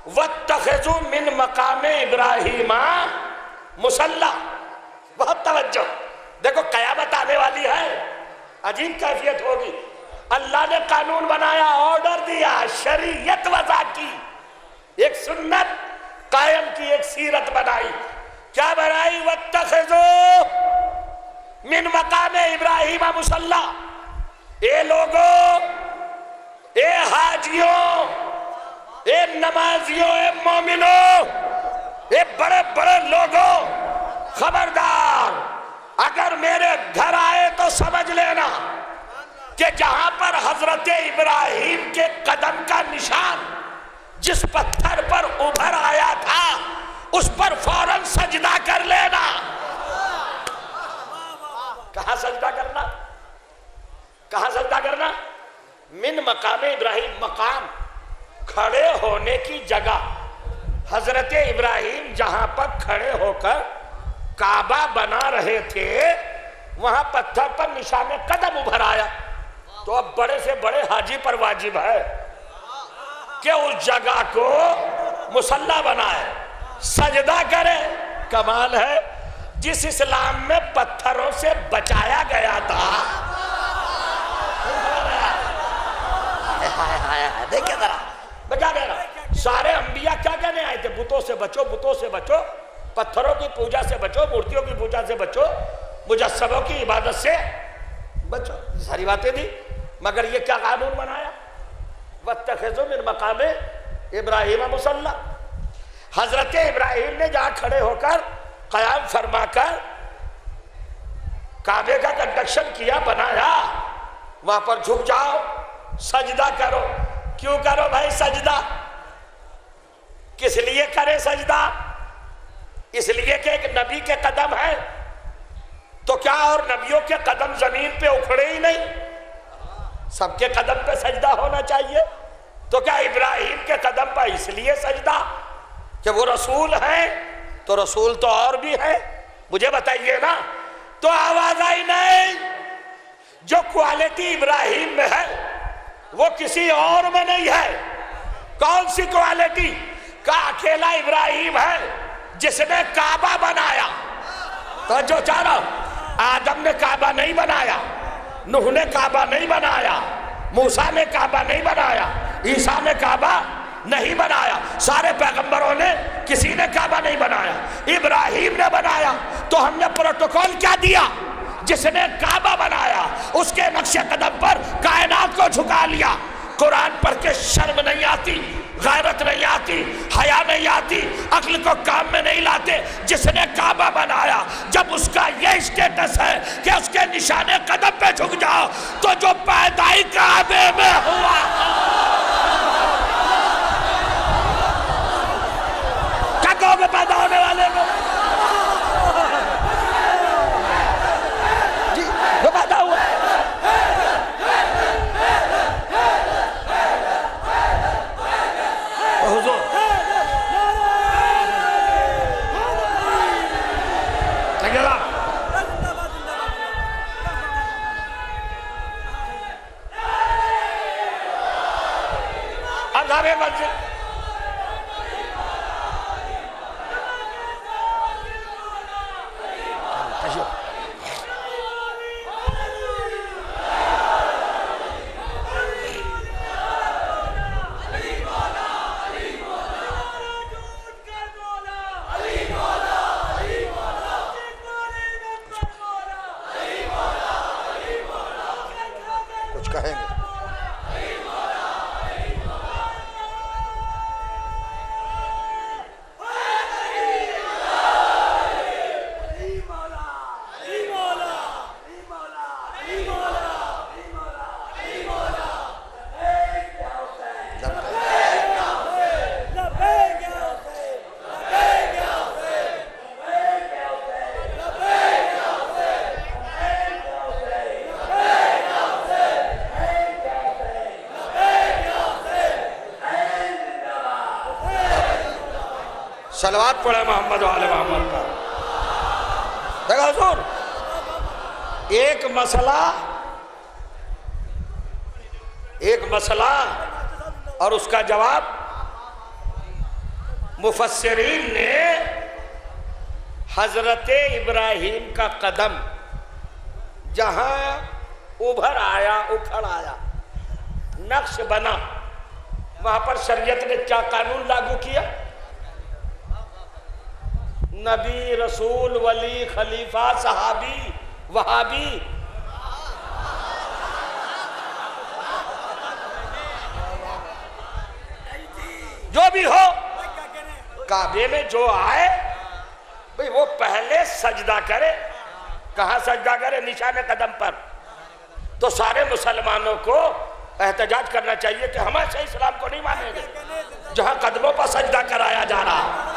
وَاتَّخِذُوا مِن مَقَامِ إِبْرَاهِيمَ مُصَلَّى. بہت توجہ، دیکھو قیامت آنے والی ہے، عجیب کیفیت ہوگی. اللہ نے قانون بنایا، آرڈر دیا، شریعت وضع کی، ایک سنت قائم کی، ایک سیرت بنائی. کیا بنائی؟ وَاتَّخِذُوا مِن مَقَامِ إِبْرَاهِيمَ مُصَلَّى. اے لوگوں، اے حاجیوں، اے نمازیوں، اے مومنوں، اے بڑے بڑے لوگوں، خبردار، اگر میرے گھر آئے تو سمجھ لینا کہ جہاں پر حضرت ابراہیم کے قدم کا نشان جس پتھر پر ابھر آیا تھا اس پر فوراً سجدہ کر لینا. کہاں سجدہ کرنا؟ کہاں سجدہ کرنا؟ من مقام ابراہیم. مقام کھڑے ہونے کی جگہ. حضرت ابراہیم جہاں پر کھڑے ہو کر کعبہ بنا رہے تھے وہاں پتھر پر نشان قدم ابھر آیا. تو اب بڑے سے بڑے حاجی پر واجب ہے کہ اس جگہ کو مصلی بنائے، سجدہ کرے. کمال ہے، جس اسلام میں پتھروں سے بچایا گیا تھا. دیکھیں ذرا میں کیا کہہ رہا ہوں. سارے انبیاء کیا کہنے آئے تھے؟ بتوں سے بچو، بتوں سے بچو، پتھروں کی پوجا سے بچو، مورتیوں کی پوجا سے بچو، مجسموں کی عبادت سے بچو. ساری باتیں تھی، مگر یہ کیا قانون بنایا؟ وَاتَّخِذُوا مِن مَقَامِ إِبْرَاهِيمَ مُصَلَّى. حضرت ابراہیم نے جہاں کھڑے ہو کر قیام فرما کر کعبے کا کنسٹرکشن کیا، بنایا، وہاں پر جھک جاؤ، سجدہ کرو. کیوں کرو بھائی سجدہ؟ کس لیے کرے سجدہ؟ اس لیے کہ ایک نبی کے قدم ہے. تو کیا اور نبیوں کے قدم زمین پہ اکھڑے ہی نہیں؟ سب کے قدم پہ سجدہ ہونا چاہیے. تو کیا ابراہیم کے قدم پر اس لیے سجدہ کہ وہ رسول ہیں؟ تو رسول تو اور بھی ہے، مجھے بتائیے نا. تو آواز آئی نہیں، جو کوالٹی ابراہیم میں ہے وہ کسی اور میں نہیں ہے. کون سی کوالٹی؟ کہ اکیلا ابراہیم ہے، جس نے کعبہ بنایا. تو جو چاہ رہا ہوں, آدم نے کعبہ نہیں بنایا, نوح نے کعبہ نہیں بنایا, موسیٰ نے کعبہ نہیں بنایا, عیسیٰ نے کعبہ نہیں بنایا, سارے پیغمبروں نے کسی نے کعبہ نہیں بنایا, ابراہیم نے بنایا. تو ہم نے پروٹوکول کیا دیا؟ جس نے کعبہ بنایا اس کے نقش قدم پر کائنات کو جھکا لیا. قرآن پڑھ کے شرم نہیں آتی, غیرت نہیں آتی, حیا نہیں آتی, عقل کو کام میں نہیں لاتے. جس نے کعبہ بنایا, جب اس کا یہ اسٹیٹس ہے کہ اس کے نشان قدم پہ جھک جاؤ, تو جو پیدائی کعبے میں ہوا, کیا کہو گے پیدا ہونے والے کو؟ جی وہ پیدا ہوا. حضور عذاب مسجد کچھ کہیں گے؟ صلوات پڑھے محمد و آل محمد کا. دیکھو حضور, ایک مسئلہ اور اس کا جواب. مفسرین نے حضرت ابراہیم کا قدم جہاں ابھر آیا, اکھڑ آیا, نقش بنا, وہاں پر شریعت نے کیا قانون لاگو کیا؟ نبی, رسول, ولی, خلیفہ, صحابی, وہابی, جو بھی ہو, کعبے میں جو آئے بھئی وہ پہلے سجدہ کرے. کہاں سجدہ کرے؟ نشان قدم پر. تو سارے مسلمانوں کو احتجاج کرنا چاہیے کہ ہم ایسے اسلام کو نہیں مانیں گے جہاں قدموں پر سجدہ کرایا جا رہا.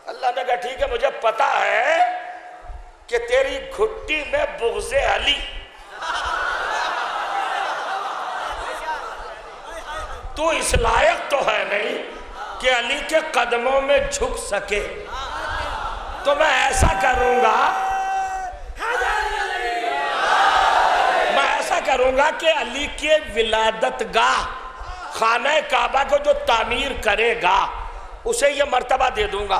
اللہ نے کہا ٹھیک ہے, مجھے پتا ہے کہ تیری گھٹی میں بغض علی, تو اس لائق تو ہے نہیں کہ علی کے قدموں میں جھک سکے. تو میں ایسا کروں گا کہ علی کے ولادت گاہ خانہ کعبہ کو جو تعمیر کرے گا اسے یہ مرتبہ دے دوں گا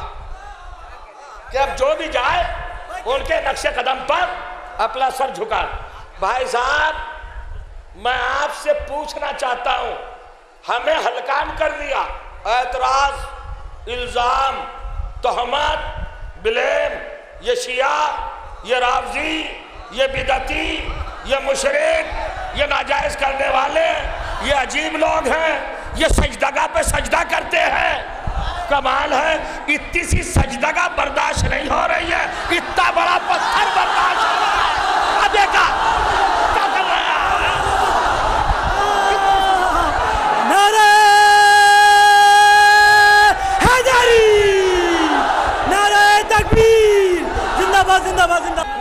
کہ اب جو بھی جائے ان کے نقش قدم پر اپنا سر جھکا. بھائی صاحب, میں آپ سے پوچھنا چاہتا ہوں, ہمیں ہلکان کر دیا, اعتراض, الزام, تہمت, بلیم, یہ شیعہ, یہ رافضی, یہ بدعتی, یہ مشرک, یہ ناجائز کرنے والے, یہ عجیب لوگ ہیں, یہ سجدگاہ پہ سجدہ کرتے ہیں. کمال ہے, اتنی سی سجدگاہ برداشت نہیں ہو رہی ہے, اتنا بڑا پتھر برداشت ہو رہا ہے. اب دیکھا کیا کر رہا ہے. نعرہ حیدری, نعرہ تکبیر, زندہ باد زندہ باد زندہ باد.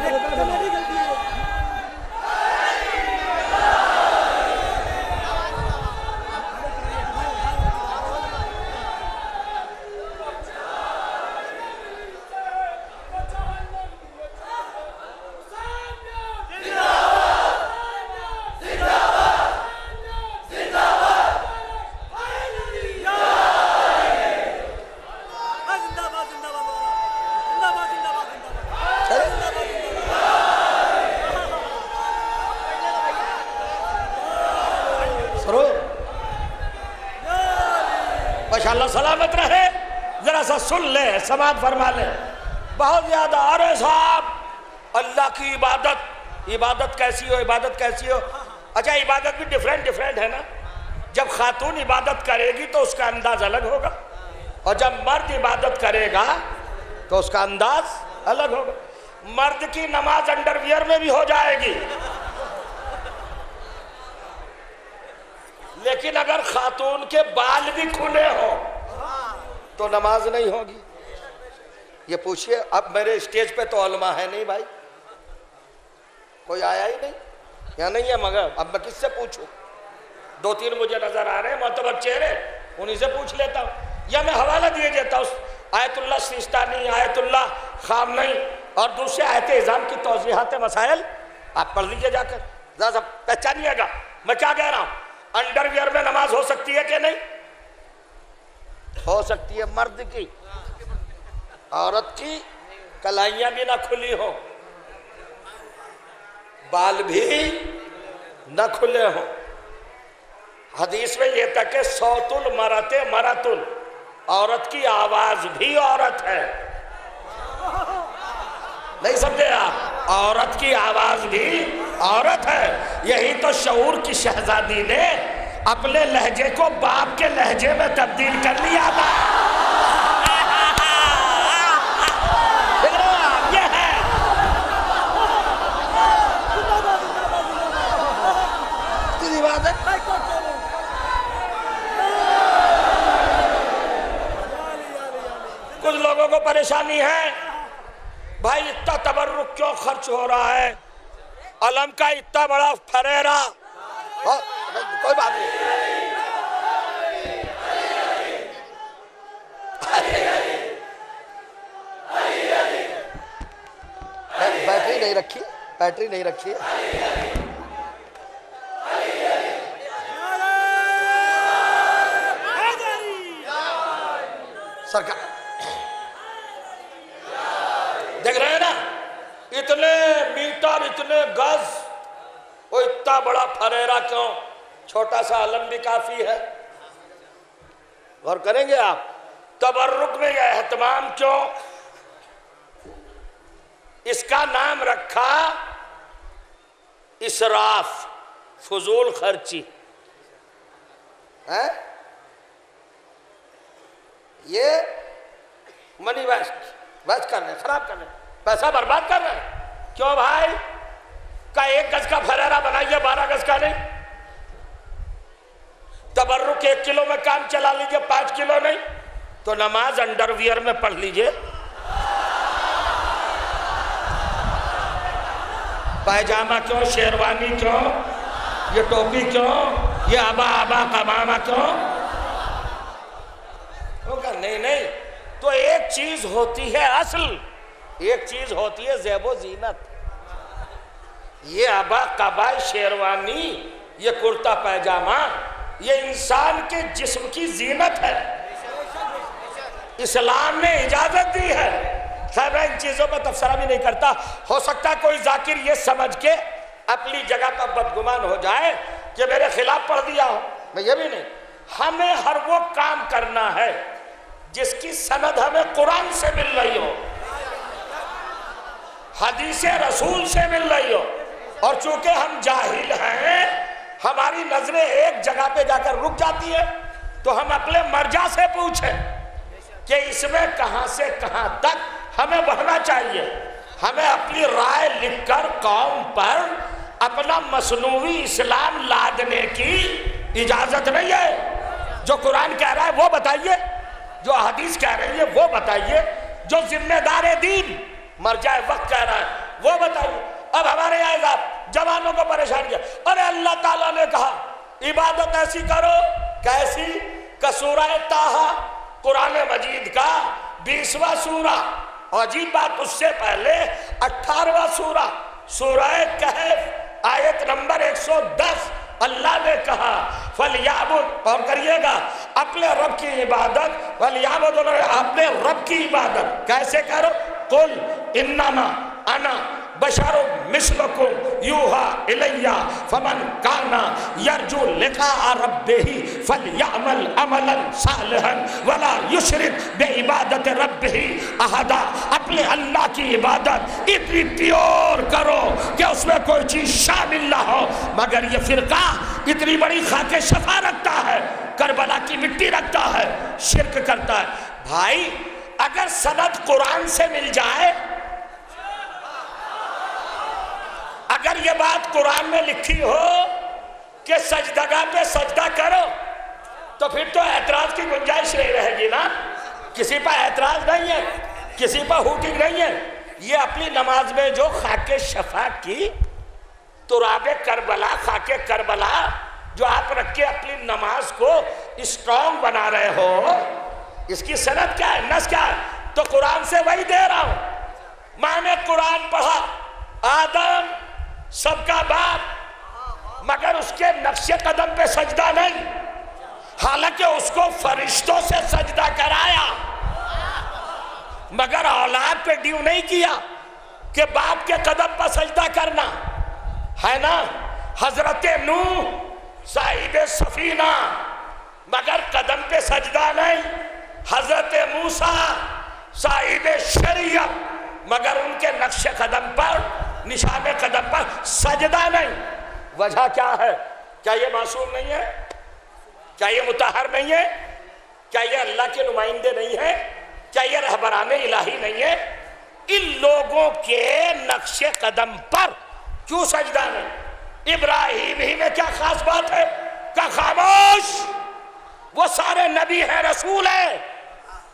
ماشاءاللہ سلامت رہے. ذرا سا سن لے, سماعت فرما لے. بہت زیادہ ارے صاحب اللہ کی عبادت کیسی ہو, عبادت کیسی ہو. اچھا عبادت بھی ڈیفرنٹ ہے نا. جب خاتون عبادت کرے گی تو اس کا انداز الگ ہوگا, اور جب مرد عبادت کرے گا تو اس کا انداز الگ ہوگا. مرد کی نماز انڈر ویئر میں بھی ہو جائے گی, لیکن اگر خاتون کے بال بھی کھلے ہوں تو نماز نہیں ہوگی. یہ پوچھئے, اب میرے اسٹیج پہ تو علماء ہے نہیں بھائی, کوئی آیا ہی نہیں یا نہیں ہے, مگر اب میں کس سے پوچھوں؟ 2-3 مجھے نظر آ رہے ہیں معتبر چہرے, انہی سے پوچھ لیتا ہوں, یا میں حوالہ دیے دیتا ہوں آیت اللہ سیستانی, آیت اللہ خامنئی اور دوسرے آیت اعظام کی توضیحات مسائل آپ پڑھ لیجئے جا کر, ذرا سا پہچانیے گا میں کیا کہہ رہا ہوں. انڈر ویئر میں نماز ہو سکتی ہے کہ نہیں؟ ہو سکتی ہے. مرد کی, عورت کی کلائیاں بھی نہ کھلی ہوں, بال بھی نہ کھلے ہوں. حدیث میں یہ تھا کہ صوت المرأۃ مرأۃ, عورت کی آواز بھی عورت ہے. نہیں سمجھے آپ؟ عورت کی آواز بھی عورت ہے. یہی تو شعور کی شہزادی نے اپنے لہجے کو باپ کے لہجے میں تبدیل کر لیا تھا. یہ ہے کچھ لوگوں کو پریشانی ہے, بھائی اتنا تبرک کیوں خرچ ہو رہا ہے, علم کا اتنا بڑا پھریرا. کوئی بات نہیں, بیٹری نہیں رکھی سرکار. دیکھ رہے ہیں نا, اتنے میٹر اتنے گز, وہ اتنا بڑا پھریرا کیوں؟ چھوٹا سا علم بھی کافی ہے. غور کریں گے آپ, تبرک میں یہ اہتمام کیوں؟ اس کا نام رکھا اسراف, فضول خرچی. یہ منی ویسٹ کر رہے ہیں, خراب کر رہے ہیں, پیسہ برباد کر رہے ہیں. کیوں بھائی؟ کا 1 گز کا پھریرا بنائیے, 12 گز کا نہیں. تبرک 1 کلو میں کام چلا لیجئے, 5 کلو نہیں. تو نماز انڈر ویئر میں پڑھ لیجئے. پائجامہ کیوں, شیروانی کیوں, یہ ٹوپی کیوں, یہ آبا کا ماما کیوں؟ نہیں. تو ایک چیز ہوتی ہے اصل, ایک چیز ہوتی ہے زیب و زینت. یہ آبا قبا, شیروانی, یہ کرتا پائجامہ, یہ انسان کے جسم کی زینت ہے. اسلام نے اجازت دی ہے. صاحب ان چیزوں پر تبصرہ بھی نہیں کرتا. ہو سکتا ہے کوئی ذاکر یہ سمجھ کے اپنی جگہ پر بدگمان ہو جائے کہ میرے خلاف پڑھ دیا ہو. میں یہ بھی نہیں. ہمیں ہر وہ کام کرنا ہے جس کی سند ہمیں قرآن سے مل رہی ہو, حدیث رسول سے مل رہی ہو. اور چونکہ ہم جاہل ہیں, ہماری نظریں ایک جگہ پہ جا کر رک جاتی ہے, تو ہم اپنے مرجع سے پوچھیں کہ اس میں کہاں سے کہاں تک ہمیں بڑھنا چاہیے. ہمیں اپنی رائے لکھ کر قوم پر اپنا مصنوعی اسلام لادنے کی اجازت نہیں ہے. جو قرآن کہہ رہا ہے وہ بتائیے, جو حدیث کہہ رہی ہے وہ بتائیے, جو ذمہ دار دین مرجع وقت کہہ رہا ہے وہ بتائیے. اب ہمارے یہاں جوانوں کو پریشان کیا, ارے اللہ تعالیٰ نے کہا عبادت ایسی کرو, کیسی؟ کہ سورہ طٰہٰ, قرآن مجید کا 20واں سورہ. عجیب بات, اس سے پہلے 18واں سورہ, سورہ کہف, آیت نمبر 110. اللہ نے کہا فَلْيَعْبُدْ, اور کریے گا اپنے رب کی عبادت, فَلْيَعْبُدْ, اپنے رب کی عبادت کیسے کرو؟ قُلْ إِنَّمَا أَنَا بَشَرٌ مثلکم یوحا الیہ فمن کانا یرجو لقاء ربہ فلیعمل عملا صالحا ولا یشرک بعبادت ربہ احدا. اپنے اللہ کی عبادت اتنی پیور کرو کہ اس میں کوئی چیز شامل نہ ہو. مگر یہ فرقہ اتنی بڑی خاک شفا رکھتا ہے، کربلا کی مٹی رکھتا ہے، شرک کرتا ہے. بھائی اگر سند قرآن سے مل جائے، اگر یہ بات قرآن میں لکھی ہو کہ سجدگاہ پہ سجدہ کرو، تو پھر تو اعتراض کی گنجائش نہیں رہے گی نا. کسی پر اعتراض نہیں ہے، کسی پر ہوٹنگ نہیں ہے. یہ اپنی نماز میں جو خاک شفا کی تراب کربلا، خاک کربلا جو آپ رکھ کے اپنی نماز کو اسٹرانگ بنا رہے ہو، اس کی سند کیا ہے، نس کیا ہے؟ تو قرآن سے وہی دے رہا ہوں. میں نے قرآن پڑھا، آدم سب کا باپ، مگر اس کے نقش قدم پہ سجدہ نہیں، حالانکہ اس کو فرشتوں سے سجدہ کرایا، مگر اولاد پہ ڈیو نہیں کیا کہ باپ کے قدم پر سجدہ کرنا ہے نا. حضرت نوح صاحب سفینہ، مگر قدم پہ سجدہ نہیں. حضرت موسیٰ صاحب شریعت، مگر ان کے نقش قدم پر، نشان قدم پر سجدہ نہیں. وجہ کیا ہے؟ کیا یہ معصوم نہیں ہے؟ کیا یہ مطہر نہیں ہے؟ کیا یہ اللہ کے نمائندے نہیں ہے؟ کیا یہ رہبران الہی نہیں ہے؟ ان لوگوں کے نقش قدم پر کیوں سجدہ نہیں؟ ابراہیم ہی میں کیا خاص بات ہے؟ کہ خاموش، وہ سارے نبی ہیں، رسول ہیں.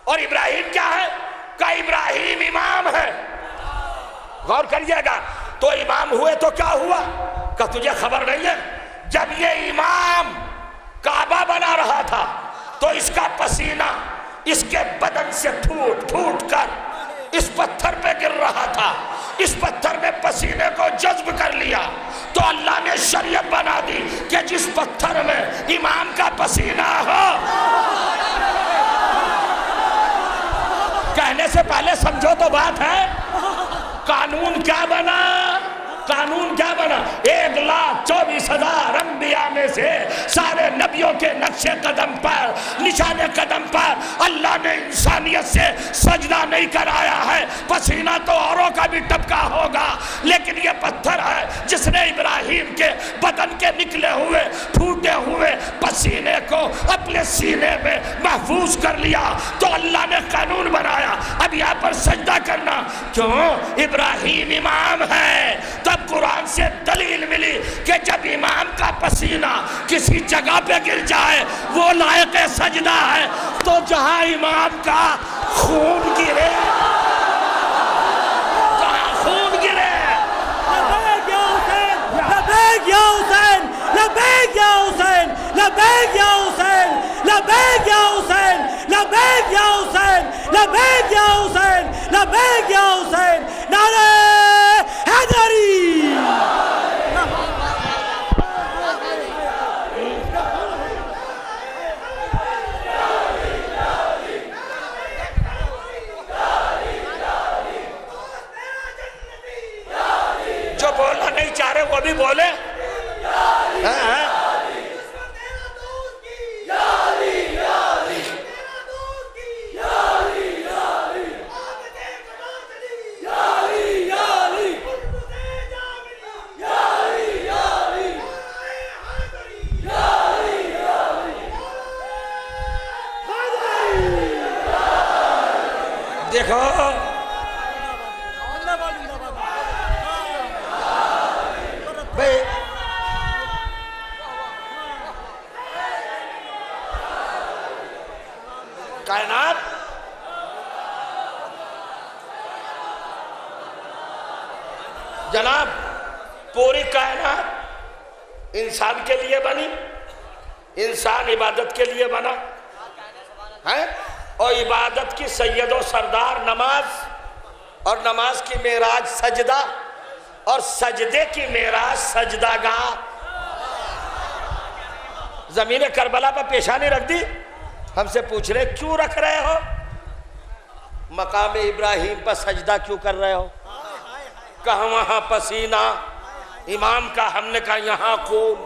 اور ابراہیم کیا ہے؟ کہ ابراہیم امام ہے. غور کریے گا. تو امام ہوئے تو کیا ہوا؟ کہ تجھے خبر نہیں ہے جب یہ امام کعبہ بنا رہا تھا تو اس کا پسینہ اس کے بدن سے پھوٹ پھوٹ کر اس پتھر پہ گر رہا تھا. اس پتھر نے پسینے کو جذب کر لیا تو اللہ نے شریعت بنا دی کہ جس پتھر میں امام کا پسینہ ہو. کہنے سے پہلے سمجھو تو بات ہے. قانون کیا بنا؟ قانون کیا بنا؟ 1,24,000 انبیاء میں سے سارے نبیوں کے نقش قدم پر، نشان قدم پر اللہ نے انسانیت سے سجدہ نہیں کرایا ہے. پسینہ تو اوروں کا بھی ٹپکا ہوگا، لیکن یہ پتھر ہے جس نے ابراہیم کے بدن کے نکلے ہوئے پھوٹے ہوئے پسینے کو اپنے سینے میں محفوظ کر لیا. تو اللہ نے قانون بنایا اب یہاں پر سجدہ کرنا. کیوں؟ ابراہیم امام ہے. تب قرآن سے دلیل ملی کہ جب امام کا پسینہ کسی جگہ پہ گر جائے وہ لائق سجدہ ہے. تو جہاں امام کا خون گرے، جہاں خون گرے، لبیک یا حسین، لبیک یا حسین، لبیک یا حسین، لبیک یا حسین، لبیک یا حسین، لبیک یا حسین، لبیک یا حسین، لبیک یا حسین. نعرہ حیدری. جو بولنا نہیں چاہ رہے وہ بھی بولے. دیکھو بھئی، کائنات جناب، پوری کائنات انسان کے لیے بنی، انسان عبادت کے لیے بنا ہے. اور عبادت کی سید و سردار نماز، اور نماز کی معراج سجدہ، اور سجدے کی معراج سجدہ گاہ. زمین کربلا پر پیشانی رکھ دی. ہم سے پوچھ رہے کیوں رکھ رہے ہو؟ مقام ابراہیم پر سجدہ کیوں کر رہے ہو؟ کہا وہاں پسینہ، امام کا، ہم نے کہا یہاں خون،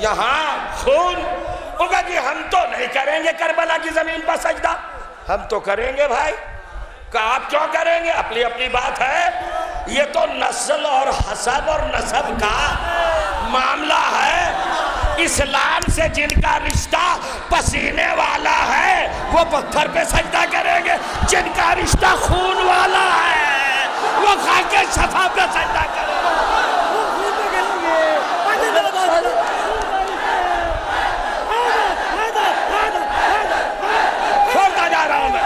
یہاں خون۔ وہ کہا جی ہم تو نہیں کریں گے کربلا کی زمین پر سجدہ، ہم تو کریں گے بھائی۔ کہا آپ کیوں کریں گے؟ اپنی اپنی بات ہے، یہ تو نسل اور حسب اور نسب کا معاملہ ہے۔ اسلام سے جن کا رشتہ پسینے والا ہے وہ پتھر پہ سجدہ کریں گے، جن کا رشتہ خون والا ہے وہ خاک صفا پہ سجدہ کریں گے۔ کھولتا جا رہا ہوں میں۔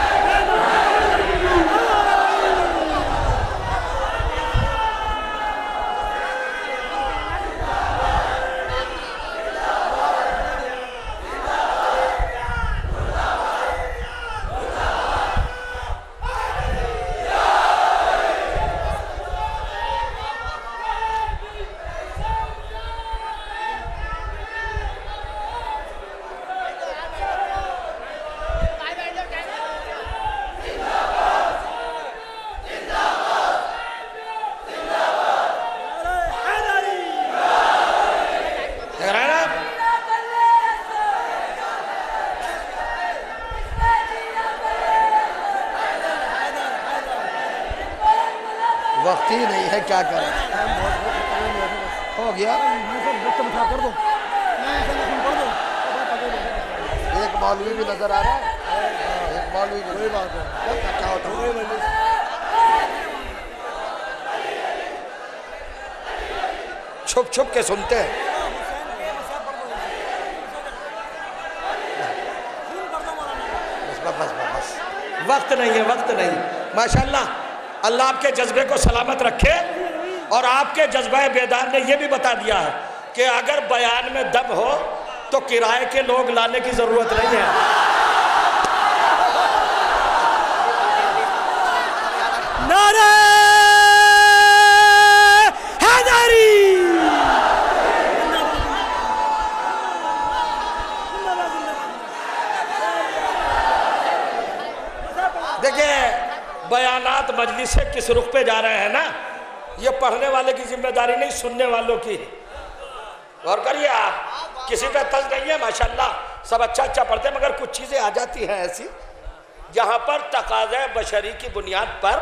وقت ہی نہیں ہے، کیا کریں؟ ہو گیا۔ ایک مولوی بھی نظر آ رہا ہے، ایک مولوی بھی، کیا ہوتا ہے؟ چھپ چھپ کے سنتے ہیں۔ بس وقت نہیں ہے، وقت نہیں۔ ماشاءاللہ، اللہ آپ کے جذبے کو سلامت رکھے، اور آپ کے جذبہ بیدار نے یہ بھی بتا دیا ہے کہ اگر بیان میں دم ہو تو کرائے کے لوگ لانے کی ضرورت نہیں ہے۔ نعرہ حیدری! دیکھیں بیانات مجلس سے کس رخ پہ جا رہے ہیں نا، یہ پڑھنے والے کی ذمہ داری نہیں، سننے والوں کی۔ غور کریے آپ، کسی پہ تج نہیں ہے، ماشاءاللہ سب اچھا اچھا پڑھتے ہیں، مگر کچھ چیزیں آ جاتی ہیں ایسی جہاں پر تقاضۂ بشری کی بنیاد پر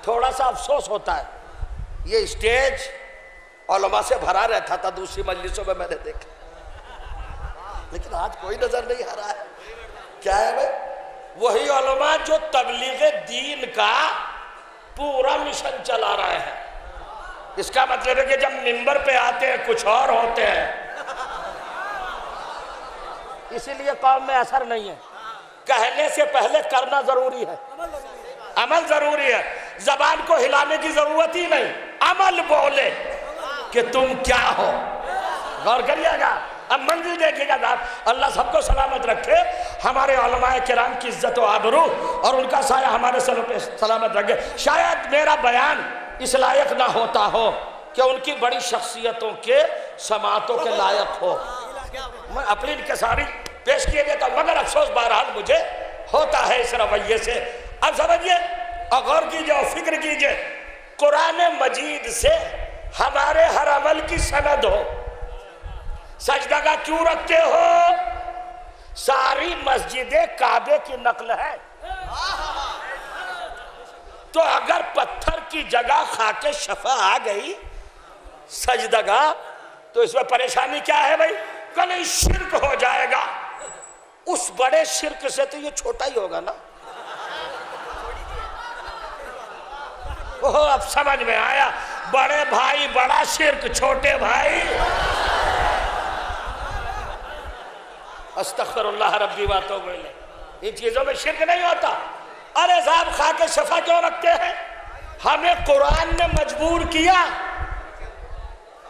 تھوڑا سا افسوس ہوتا ہے۔ یہ اسٹیج علماء سے بھرا رہتا تھا، دوسری مجلسوں میں نے دیکھا، لیکن آج کوئی نظر نہیں آ رہا ہے۔ کیا ہے بھائی؟ وہی علماء جو تبلیغ دین کا پورا مشن چلا رہے ہیں۔ اس کا مطلب ہے کہ جب منبر پہ آتے ہیں کچھ اور ہوتے ہیں، اسی لیے قوم میں اثر نہیں ہے۔ کہنے سے پہلے کرنا ضروری ہے، عمل ضروری ہے۔ زبان کو ہلانے کی ضرورت ہی نہیں، عمل بولے کہ تم کیا ہو۔ غور کریے گا، اب منزل دیکھیے گا صاحب۔ اللہ سب کو سلامت رکھے، ہمارے علماء کرام کی عزت و آبرو اور ان کا سایہ ہمارے سروں پہ سلامت رکھے۔ شاید میرا بیان اس لائق نہ ہوتا ہو کہ ان کی بڑی شخصیتوں کے سماعتوں کے لائق ہو، میں اپنی انکساری پیش کیے دیتا ہوں، مگر افسوس بہرحال مجھے ہوتا ہے اس رویے سے۔ اب سمجھئے اور غور کیجئے اور فکر کیجئے، قرآن مجید سے ہمارے ہر عمل کی سند ہو۔ سجدہ کیوں رکھتے ہو؟ ساری مسجد کعبے کی نقل ہے، تو اگر پتھر کی جگہ خاک شفا آ گئی سجدہ تو اس میں پریشانی کیا ہے بھائی؟ کہیں شرک ہو جائے گا، اس بڑے شرک سے تو یہ چھوٹا ہی ہوگا نا۔ اب سمجھ میں آیا، بڑے بھائی بڑا شرک، چھوٹے بھائی استغفر اللہ ربی واتوب الیہ، ان چیزوں میں شرک نہیں ہوتا۔ ارے صاحب خاک شفا کیوں رکھتے ہیں؟ ہمیں قرآن نے مجبور کیا،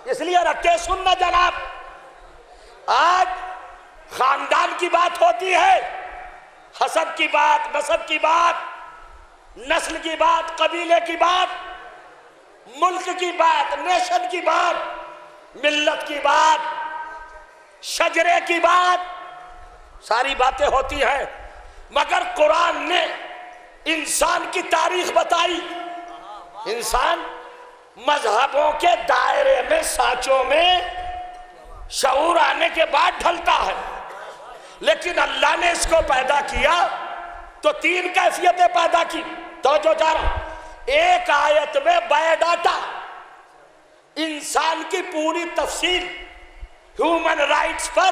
اس لیے رکھتے ہیں۔ سننا جناب، آج خاندان کی بات ہوتی ہے، حسب کی بات، نسب کی بات، نسل کی بات، قبیلے کی بات، ملک کی بات، نیشن کی بات، ملت کی بات، شجرے کی بات، ساری باتیں ہوتی ہیں، مگر قرآن نے انسان کی تاریخ بتائی۔ انسان مذہبوں کے دائرے میں سانچوں میں شعور آنے کے بعد ڈھلتا ہے، لیکن اللہ نے اس کو پیدا کیا تو تین کیفیتیں پیدا کی۔ تو جو جا رہا ایک آیت میں بایو ڈاٹا، انسان کی پوری تفصیل، ہیومن رائٹس پر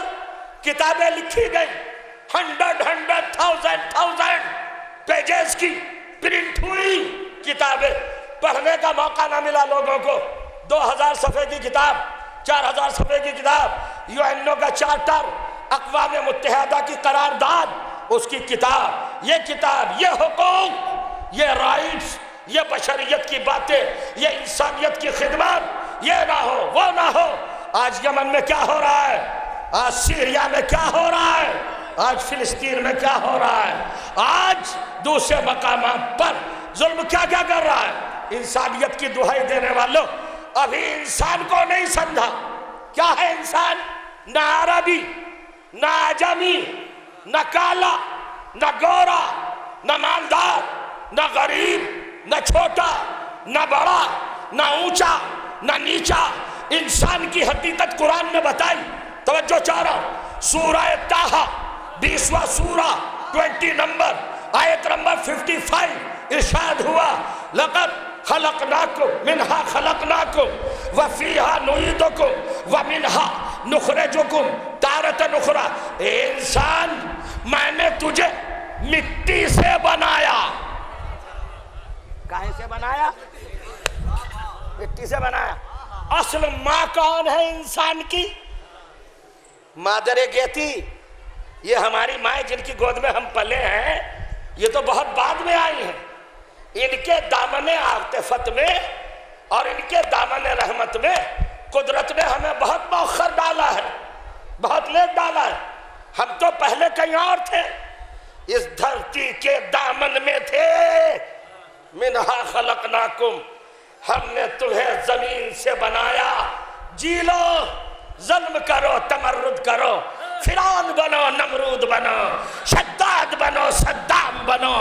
کتابیں لکھی گئی، 100,000 پیجز کی پرنٹ ہوئی کتابیں، پڑھنے کا موقع نہ ملا لوگوں کو۔ 2000 صفحے کی کتاب، 4000 صفحے کی کتاب، یو کا چارٹر، اقوام متحدہ کی قرارداد، اس کی کتاب، یہ حقوق، یہ رائٹس، یہ بشریت کی باتیں، یہ انسانیت کی خدمت، یہ نہ ہو وہ نہ ہو۔ آج یمن میں کیا ہو رہا ہے، آج سیریا میں کیا ہو رہا ہے، آج فلسطین میں کیا ہو رہا ہے، آج دوسرے مقامات پر ظلم کیا کر رہا ہے۔ انسانیت کی دہائی دینے والوں، ابھی انسان کو نہیں سمجھا۔ کیا ہے انسان؟ نہ عربی، نہ عجمی، نہ کالا، نہ گورا، نہ مالدار، نہ غریب، نہ چھوٹا، نہ بڑا، نہ اونچا، نہ نیچا۔ انسان کی حقیقت قرآن نے بتائی۔ توجہ چاہ رہا ہوں، سورہ طٰہٰ 20واں سورہ 20 نمبر آیت نمبر 55 ارشاد ہوا، لقد خلقناکم منہا خلقناکم وفیہا نعیدکم ومنہا نخرجکم تارۃ اخری۔ اے انسان، میں نے تجھے مٹی سے بنایا۔ کہاں سے بنایا؟ مٹی سے بنایا۔ اصل ماں کون ہے انسان کی؟ مادر گیتی۔ یہ ہماری مائیں جن کی گود میں ہم پلے ہیں، یہ تو بہت بعد میں آئی ہیں۔ ان کے دامن عاطفت میں اور ان کے دامن رحمت میں قدرت نے ہمیں بہت مؤخر ڈالا ہے، بہت لیٹ ڈالا ہے۔ ہم تو پہلے کہیں اور تھے، اس دھرتی کے دامن میں تھے۔ منہا خلقناکم، ہم نے تمہیں زمین سے بنایا۔ جی لو، ظلم کرو، تمرد کرو، فرعون بنو، نمرود بنو، شداد بنو، صدام بنو،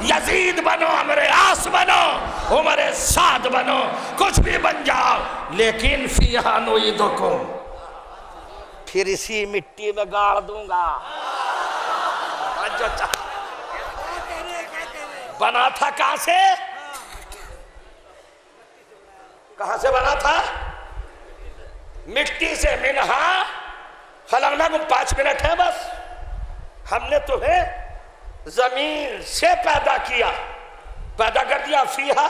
یزید بنو، عمرو عاص بنو، عمر سعد بنو، کچھ بھی بن جاؤ، لیکن فیہا نعیدکم، پھر اسی مٹی میں گاڑ دوں گا۔ بنا تھا کہاں سے؟ کہاں سے بنا تھا؟ مٹی سے۔ منہا خلقناکم، 5 منٹ ہے بس۔ ہم نے تمہیں زمین سے پیدا کیا، پیدا کر دیا۔ فیہا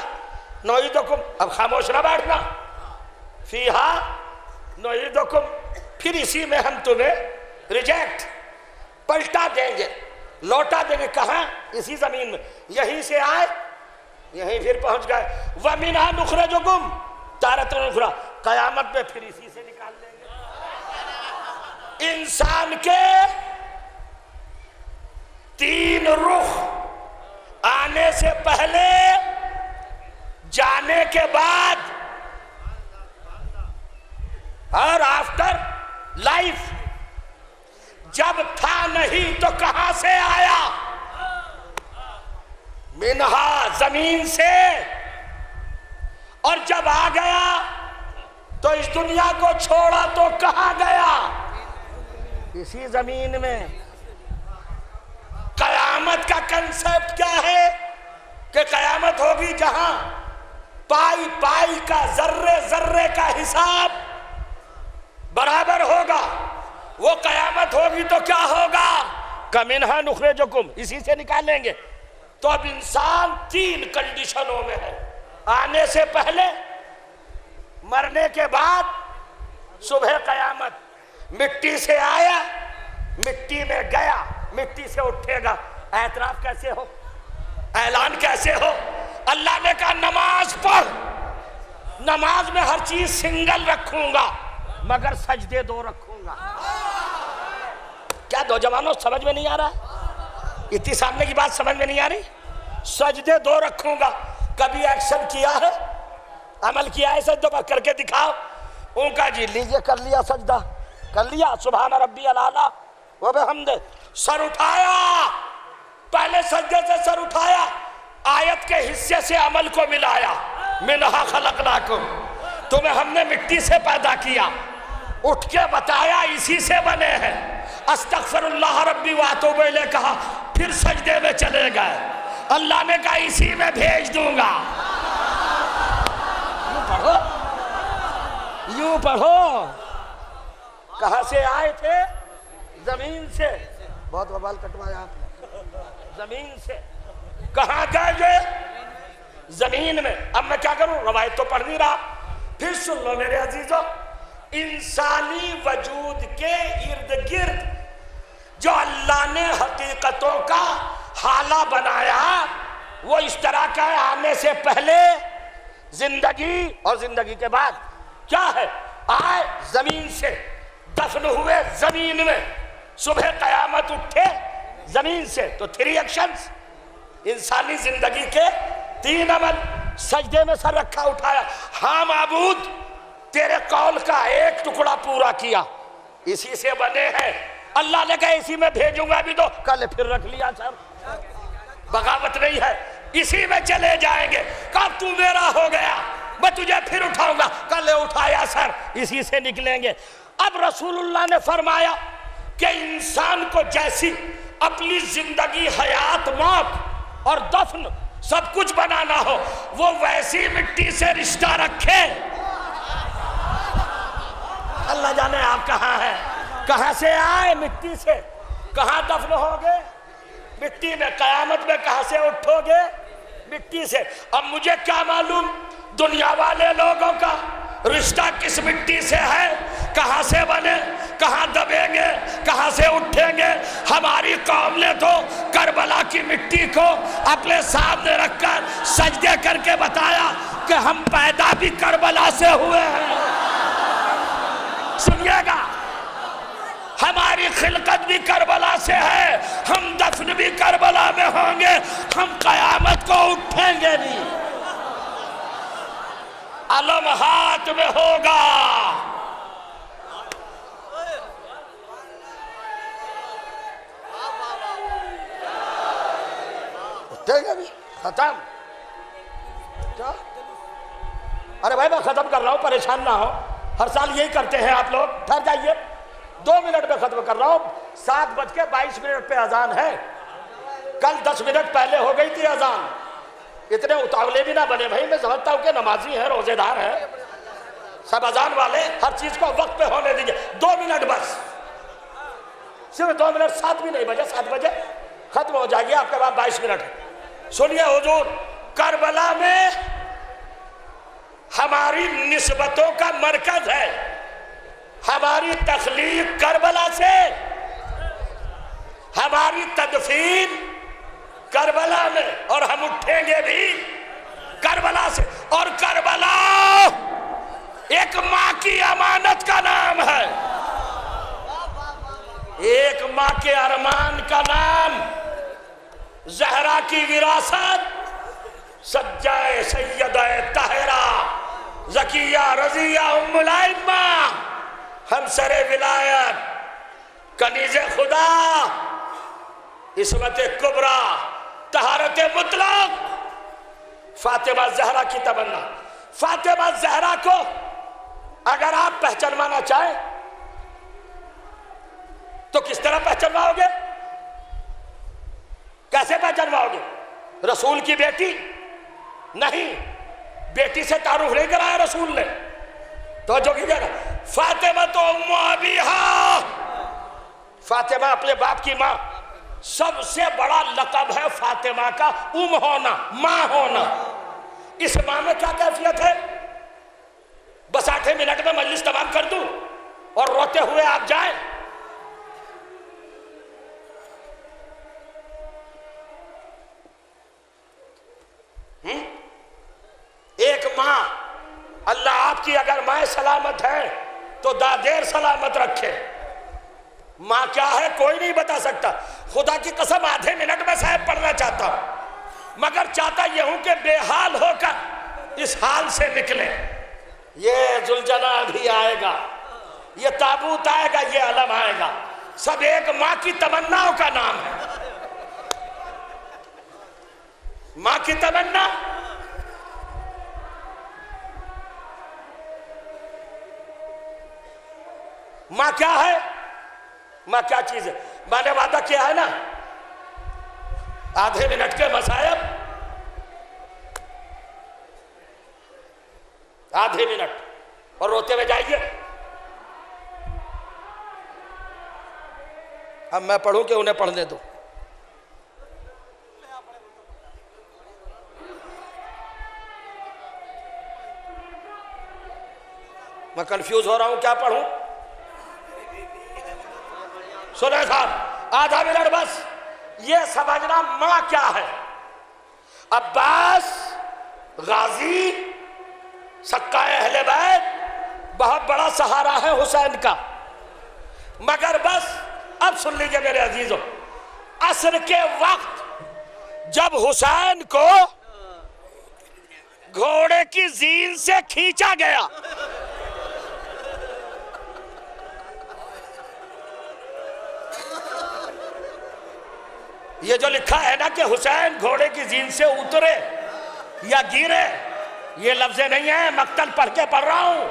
نعیدکم، اب خاموش نہ بیٹھنا، فیہا نعیدکم، پھر اسی میں ہم تمہیں ریجیکٹ، پلٹا دیں گے، لوٹا دیں گے۔ کہاں؟ اسی زمین میں۔ یہیں سے آئے، یہیں پھر پہنچ گئے۔ وَمِنْهَا نُخْرِجُكُمْ تَارَةً أُخْرَىٰ، قیامت میں پھر اسی سے نکال لیں گے۔ انسان کے 3 رخ، آنے سے پہلے، جانے کے بعد اور آفٹر لائف۔ جب تھا نہیں تو کہاں سے آیا؟ منہا، زمین سے۔ اور جب آ گیا تو اس دنیا کو چھوڑا تو کہاں گیا؟ اسی زمین میں۔ قیامت کا کنسپٹ کیا ہے؟ کہ قیامت ہوگی جہاں پائی پائی کا، ذرے ذرے کا حساب برابر ہوگا۔ وہ قیامت ہوگی تو کیا ہوگا؟ کمنہا نخرجکم، اسی سے نکالیں گے۔ تو اب انسان 3 کنڈیشنوں میں ہے، آنے سے پہلے، مرنے کے بعد، صبح قیامت۔ مٹی سے آیا، مٹی میں گیا، مٹی سے اٹھے گا۔ اعتراف کیسے ہو؟ اعلان کیسے ہو؟ اللہ نے کہا نماز پڑھ، نماز میں ہر چیز سنگل رکھوں گا مگر سجدے 2 رکھوں گا۔ کیا نوجوانوں سمجھ میں نہیں آ رہا؟ اتنی سامنے کی بات سمجھ میں نہیں آ رہی؟ سجدے 2 رکھوں گا۔ کبھی ایکشن کیا ہے؟ عمل کیا ہے سجدہ پر؟ کر کے دکھاؤ۔ ان کا جی لیجئے، کر لیا سجدہ، کر لیا، سبحان ربی الاعلیٰ وبحمدہ، سر اٹھایا، پہلے سجدے سے سر اٹھایا، آیت کے حصے سے عمل کو ملایا۔ منہا خلقناکم، تمہیں ہم نے مٹی سے پیدا کیا، اٹھ کے بتایا اسی سے بنے ہیں، استغفر اللہ ربی واتوب الیہ کہا، پھر سجدے میں چلے گئے، اللہ نے کہا اسی میں بھیج دوں گا۔ یوں پڑھو، کہاں سے آئے تھے؟ زمین سے، بہت وبال کٹوایا آپ نے، زمین سے۔ کہاں گئے؟ زمین میں۔ اب میں کیا کروں؟ روایت تو پڑھ نہیں رہا، پھر سن لو میرے عزیزوں، انسانی وجود کے ارد گرد جو اللہ نے حقیقتوں کا حالہ بنایا وہ اس طرح کا ہے، آنے سے پہلے زندگی اور زندگی کے بعد کیا ہے؟ آئے زمین سے، دفن ہوئے زمین میں، صبح قیامت اٹھے زمین سے۔ تو 3 ایکشنز، انسانی زندگی کے 3 عمل۔ سجدے میں سر رکھا، اٹھایا، ہاں معبود تیرے قول کا ایک ٹکڑا پورا کیا، اسی سے بنے ہیں، اللہ نے کہا اسی میں بھیجوں گا، ابھی تو کل پھر رکھ لیا سر، بغاوت نہیں ہے، اسی میں چلے جائیں گے۔ کب تو میرا ہو گیا میں تجھے پھر اٹھاؤں گا، کل اٹھایا سر، اسی سے نکلیں گے۔ اب رسول اللہ نے فرمایا کہ انسان کو جیسی اپنی زندگی، حیات، موت اور دفن سب کچھ بنانا ہو، وہ ویسی مٹی سے رشتہ رکھے۔ اللہ جانے آپ کہاں ہیں، کہاں سے آئے؟ مٹی سے۔ کہاں دفن ہوگے؟ مٹی میں۔ قیامت میں کہاں سے اٹھو گے؟ مٹی سے۔ اب مجھے کیا معلوم دنیا والے لوگوں کا رشتہ کس مٹی سے ہے، کہاں سے بنے، کہاں دبیں گے، کہاں سے اٹھیں گے؟ ہماری قوم نے تو کربلا کی مٹی کو اپنے سامنے رکھ کر سجدے کر کے بتایا کہ ہم پیدا بھی کربلا سے ہوئے ہیں۔ سنیے گا، ہماری خلقت بھی کربلا سے ہے، ہم دفن بھی کربلا میں ہوں گے، ہم قیامت کو اٹھیں گے بھی، علم ہاتھ میں ہوگا۔ اٹھیں گے بھی، ختم۔ کیا؟ ارے بھائی میں ختم کر رہا ہوں، پریشان نہ ہو، ہر سال یہی کرتے ہیں آپ لوگ، ٹھہر جائیے، 2 منٹ میں ختم کر رہا ہوں۔ 7:22 پہ اذان ہے، کل 10 منٹ پہلے ہو گئی تھی اذان، اتنے اتاولے بھی نہ بنے بھائی، میں سمجھتا ہوں کہ نمازی ہیں، روزے دار ہیں، سب اذان والے، ہر چیز کو وقت پہ ہونے دیجئے۔ 2 منٹ بس، صرف 2 منٹ، 7 بھی نہیں بجے، 7 بجے ختم ہو جائے گی، آپ کے بعد 22 منٹ ہے۔ سنیے حضور، کربلا میں ہماری نسبتوں کا مرکز ہے، ہماری تخلیق کربلا سے، ہماری تدفین کربلا میں، اور ہم اٹھیں گے بھی کربلا سے۔ اور کربلا ایک ماں کی امانت کا نام ہے، ایک ماں کے ارمان کا نام، زہرا کی وراثت، سجائے سیدہ طاہرہ زکیہ رضیہ ام الائمہ، ہمسر ولایت، کنیز خدا، عصمت کبریٰ، طہارت مطلق، فاطمہ زہرا کی تمنا۔ فاطمہ زہرا کو اگر آپ پہچانوانا چاہیں تو کس طرح پہچانواؤ گے؟ کیسے پہچانواؤ گے؟ رسول کی بیٹی نہیں، بیٹی سے تعارف نہیں کرایا رسول نے، تو جو کہہ رہا فاطمہ تو ام ابیہا، فاطمہ اپنے باپ کی ماں، سب سے بڑا لقب ہے فاطمہ کا ام ہونا، ماں ہونا۔ اس ماں میں کیا کیفیت ہے؟ بس 8 منٹ میں مجلس تمام کر دوں اور روتے ہوئے آپ جائیں؟ ایک ماں، اللہ آپ کی اگر ماں سلامت ہے تو دادیر سلامت رکھے۔ ماں کیا ہے کوئی نہیں بتا سکتا، خدا کی قسم آدھے منٹ میں صاحب پڑھنا چاہتا ہوں، مگر چاہتا یہ ہوں کہ بے حال ہو کر اس حال سے نکلے۔ یہ ذوالجلال بھی آئے گا، یہ تابوت آئے گا، یہ علم آئے گا، سب ایک ماں کی تمناؤں کا نام ہے۔ ماں کی تمنا ماں کیا ہے؟ ماں کیا چیز ہے؟ ماں نے وعدہ کیا ہے نا آدھے منٹ کے مصائب، آدھے منٹ اور روتے ہوئے جائیے. اب میں پڑھوں کہ انہیں پڑھنے دو؟ میں کنفیوز ہو رہا ہوں، کیا پڑھوں؟ سنیں صاحب، آدھا منٹ بس. یہ سمجھنا ماں کیا ہے. عباس غازی سکہ اہل بیت بہت بڑا سہارا ہے حسین کا، مگر بس اب سن لیجئے میرے عزیزوں، عصر کے وقت جب حسین کو گھوڑے کی زین سے کھینچا گیا، یہ جو لکھا ہے نا کہ حسین گھوڑے کی زین سے اترے یا گرے، یہ لفظیں نہیں ہیں، مقتل پڑھ کے پڑھ رہا ہوں،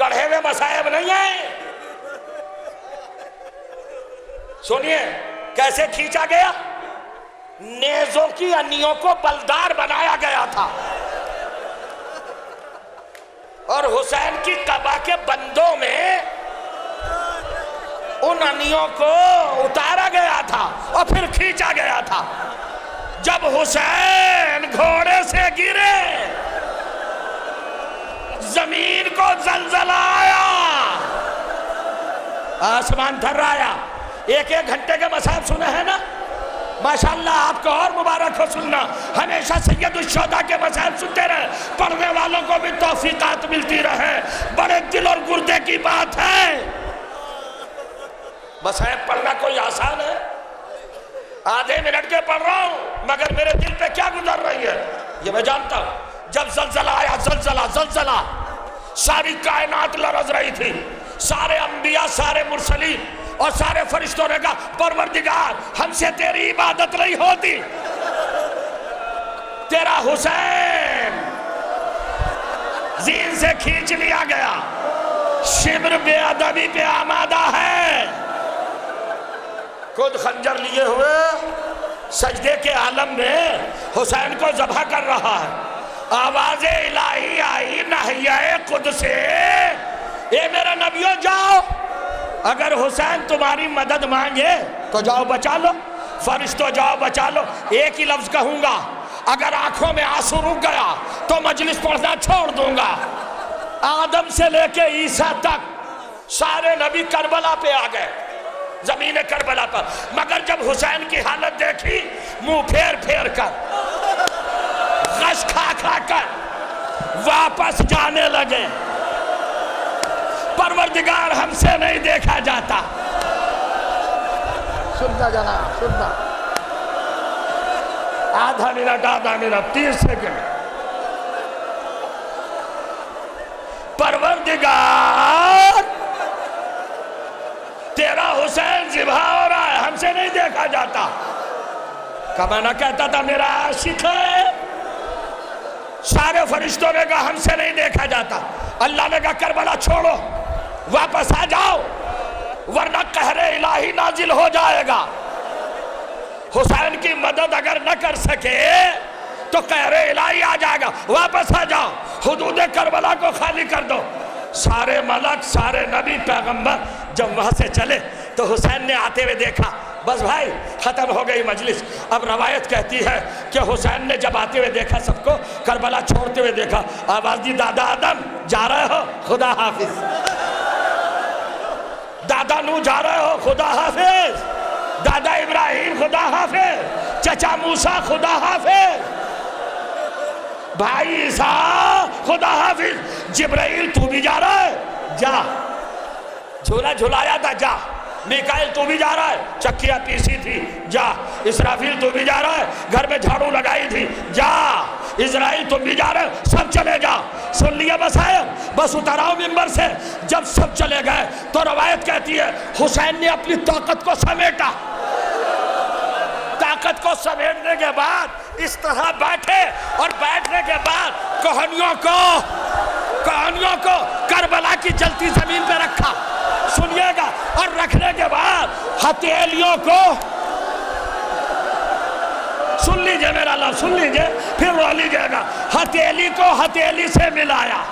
گڑھے ہوئے مصائب نہیں ہیں. سنیے کیسے کھینچا گیا. نیزوں کی انیوں کو بلدار بنایا گیا تھا اور حسین کی قبا کے بندوں میں ان انیوں کو اتارا گیا تھا اور پھر کھینچا گیا تھا. جب حسین گھوڑے سے گرے، زمین کو زلزلہ آیا، آسمان تھرایا. ایک ایک گھنٹے کے مصائب سنے ہیں نا؟ ماشاءاللہ آپ کو اور مبارک ہو سننا. ہمیشہ سید الشہداء کے مصائب سنتے رہے، پڑھنے والوں کو بھی توفیقات ملتی رہے. بڑے دل اور گردے کی بات ہے. مصائب پڑھنا کوئی آسان ہے؟ آدھے منٹ کے پڑھ رہا ہوں مگر میرے دل پہ کیا گزر رہی ہے یہ میں جانتا ہوں. جب زلزلہ آیا، زلزلہ، ساری کائنات لرز رہی تھی. سارے انبیاء، سارے مرسلین اور سارے فرشتوں نے کہا پروردگار ہم سے تیری عبادت نہیں ہوتی، تیرا حسین زین سے کھینچ لیا گیا، شبر بے ادبی پہ آمادہ ہے. خود خنجر لیے ہوئے سجدے کے عالم میں حسین کو ذبح کر رہا ہے. آواز الہی آئی ناحیہ قدس سے، اے میرا نبیوں جاؤ، اگر حسین تمہاری مدد مانگے تو جاؤ بچا لو، فرشتوں جاؤ بچا لو. ایک ہی لفظ کہوں گا، اگر آنکھوں میں آنسو رک گیا تو مجلس پڑھنا چھوڑ دوں گا. آدم سے لے کے عیسیٰ تک سارے نبی کربلا پہ آ گئے، زمین کربلا پر. مگر جب حسین کی حالت دیکھی، منہ پھیر پھیر کر، غش کھا کھا کر واپس جانے لگے. پروردگار ہم سے نہیں دیکھا جاتا. سننا جناب، سننا. آدھا منٹ 30 سیکنڈ. پروردگار تیرا حسین ذبح ہو رہا ہے، ہم سے نہیں دیکھا جاتا. کمانا کہتا تھا میرا عاشق ہے. سارے فرشتوں نے کہا ہم سے نہیں دیکھا جاتا. اللہ نے کہا کربلا چھوڑو، واپس آ جاؤ ورنہ قہر الہی نازل ہو جائے گا. حسین کی مدد اگر نہ کر سکے تو قہر الہی آ جائے گا. واپس آ جاؤ، حدود کربلا کو خالی کر دو. سارے ملک، سارے نبی، پیغمبر جب وہاں سے چلے تو حسین نے آتے ہوئے دیکھا. بس بھائی ختم ہو گئی مجلس. اب روایت کہتی ہے کہ حسین نے جب آتے ہوئے دیکھا سب کو، کربلا چھوڑتے ہوئے دیکھا، آواز دی دادا آدم جا رہے ہو، خدا حافظ. دادا نو جا رہے ہو، خدا حافظ. دادا ابراہیم خدا حافظ. چچا موسیٰ خدا حافظ. بھائی عیسیٰ خدا حافظ. جبرائیل تو بھی جا رہا ہے، جا. جھولا جھلایا تھا، جا. میکائیل تو بھی جا رہا ہے، چکیاں پیسی تھی، جا. اسرافیل تو بھی جا رہا ہے، گھر میں جھاڑو لگائی تھی، جا. اسرائیل تم بھی جا رہے ہو، سب چلے جا. سن لیا بس آئے، بس اتر آؤ ممبر سے. جب سب چلے گئے تو روایت کہتی ہے حسین نے اپنی طاقت کو سمیٹا. طاقت کو سمیٹنے کے بعد اس طرح بیٹھے اور بیٹھنے کے بعد کہانیوں کو کربلا کی جلتی زمین پہ رکھا. سنیے ہتھیلیوں کو سن لیجئے میرا لفظ، سن لیجئے پھر رو لیجئے گا، ہتھیلی کو ہتھیلی سے ملایا،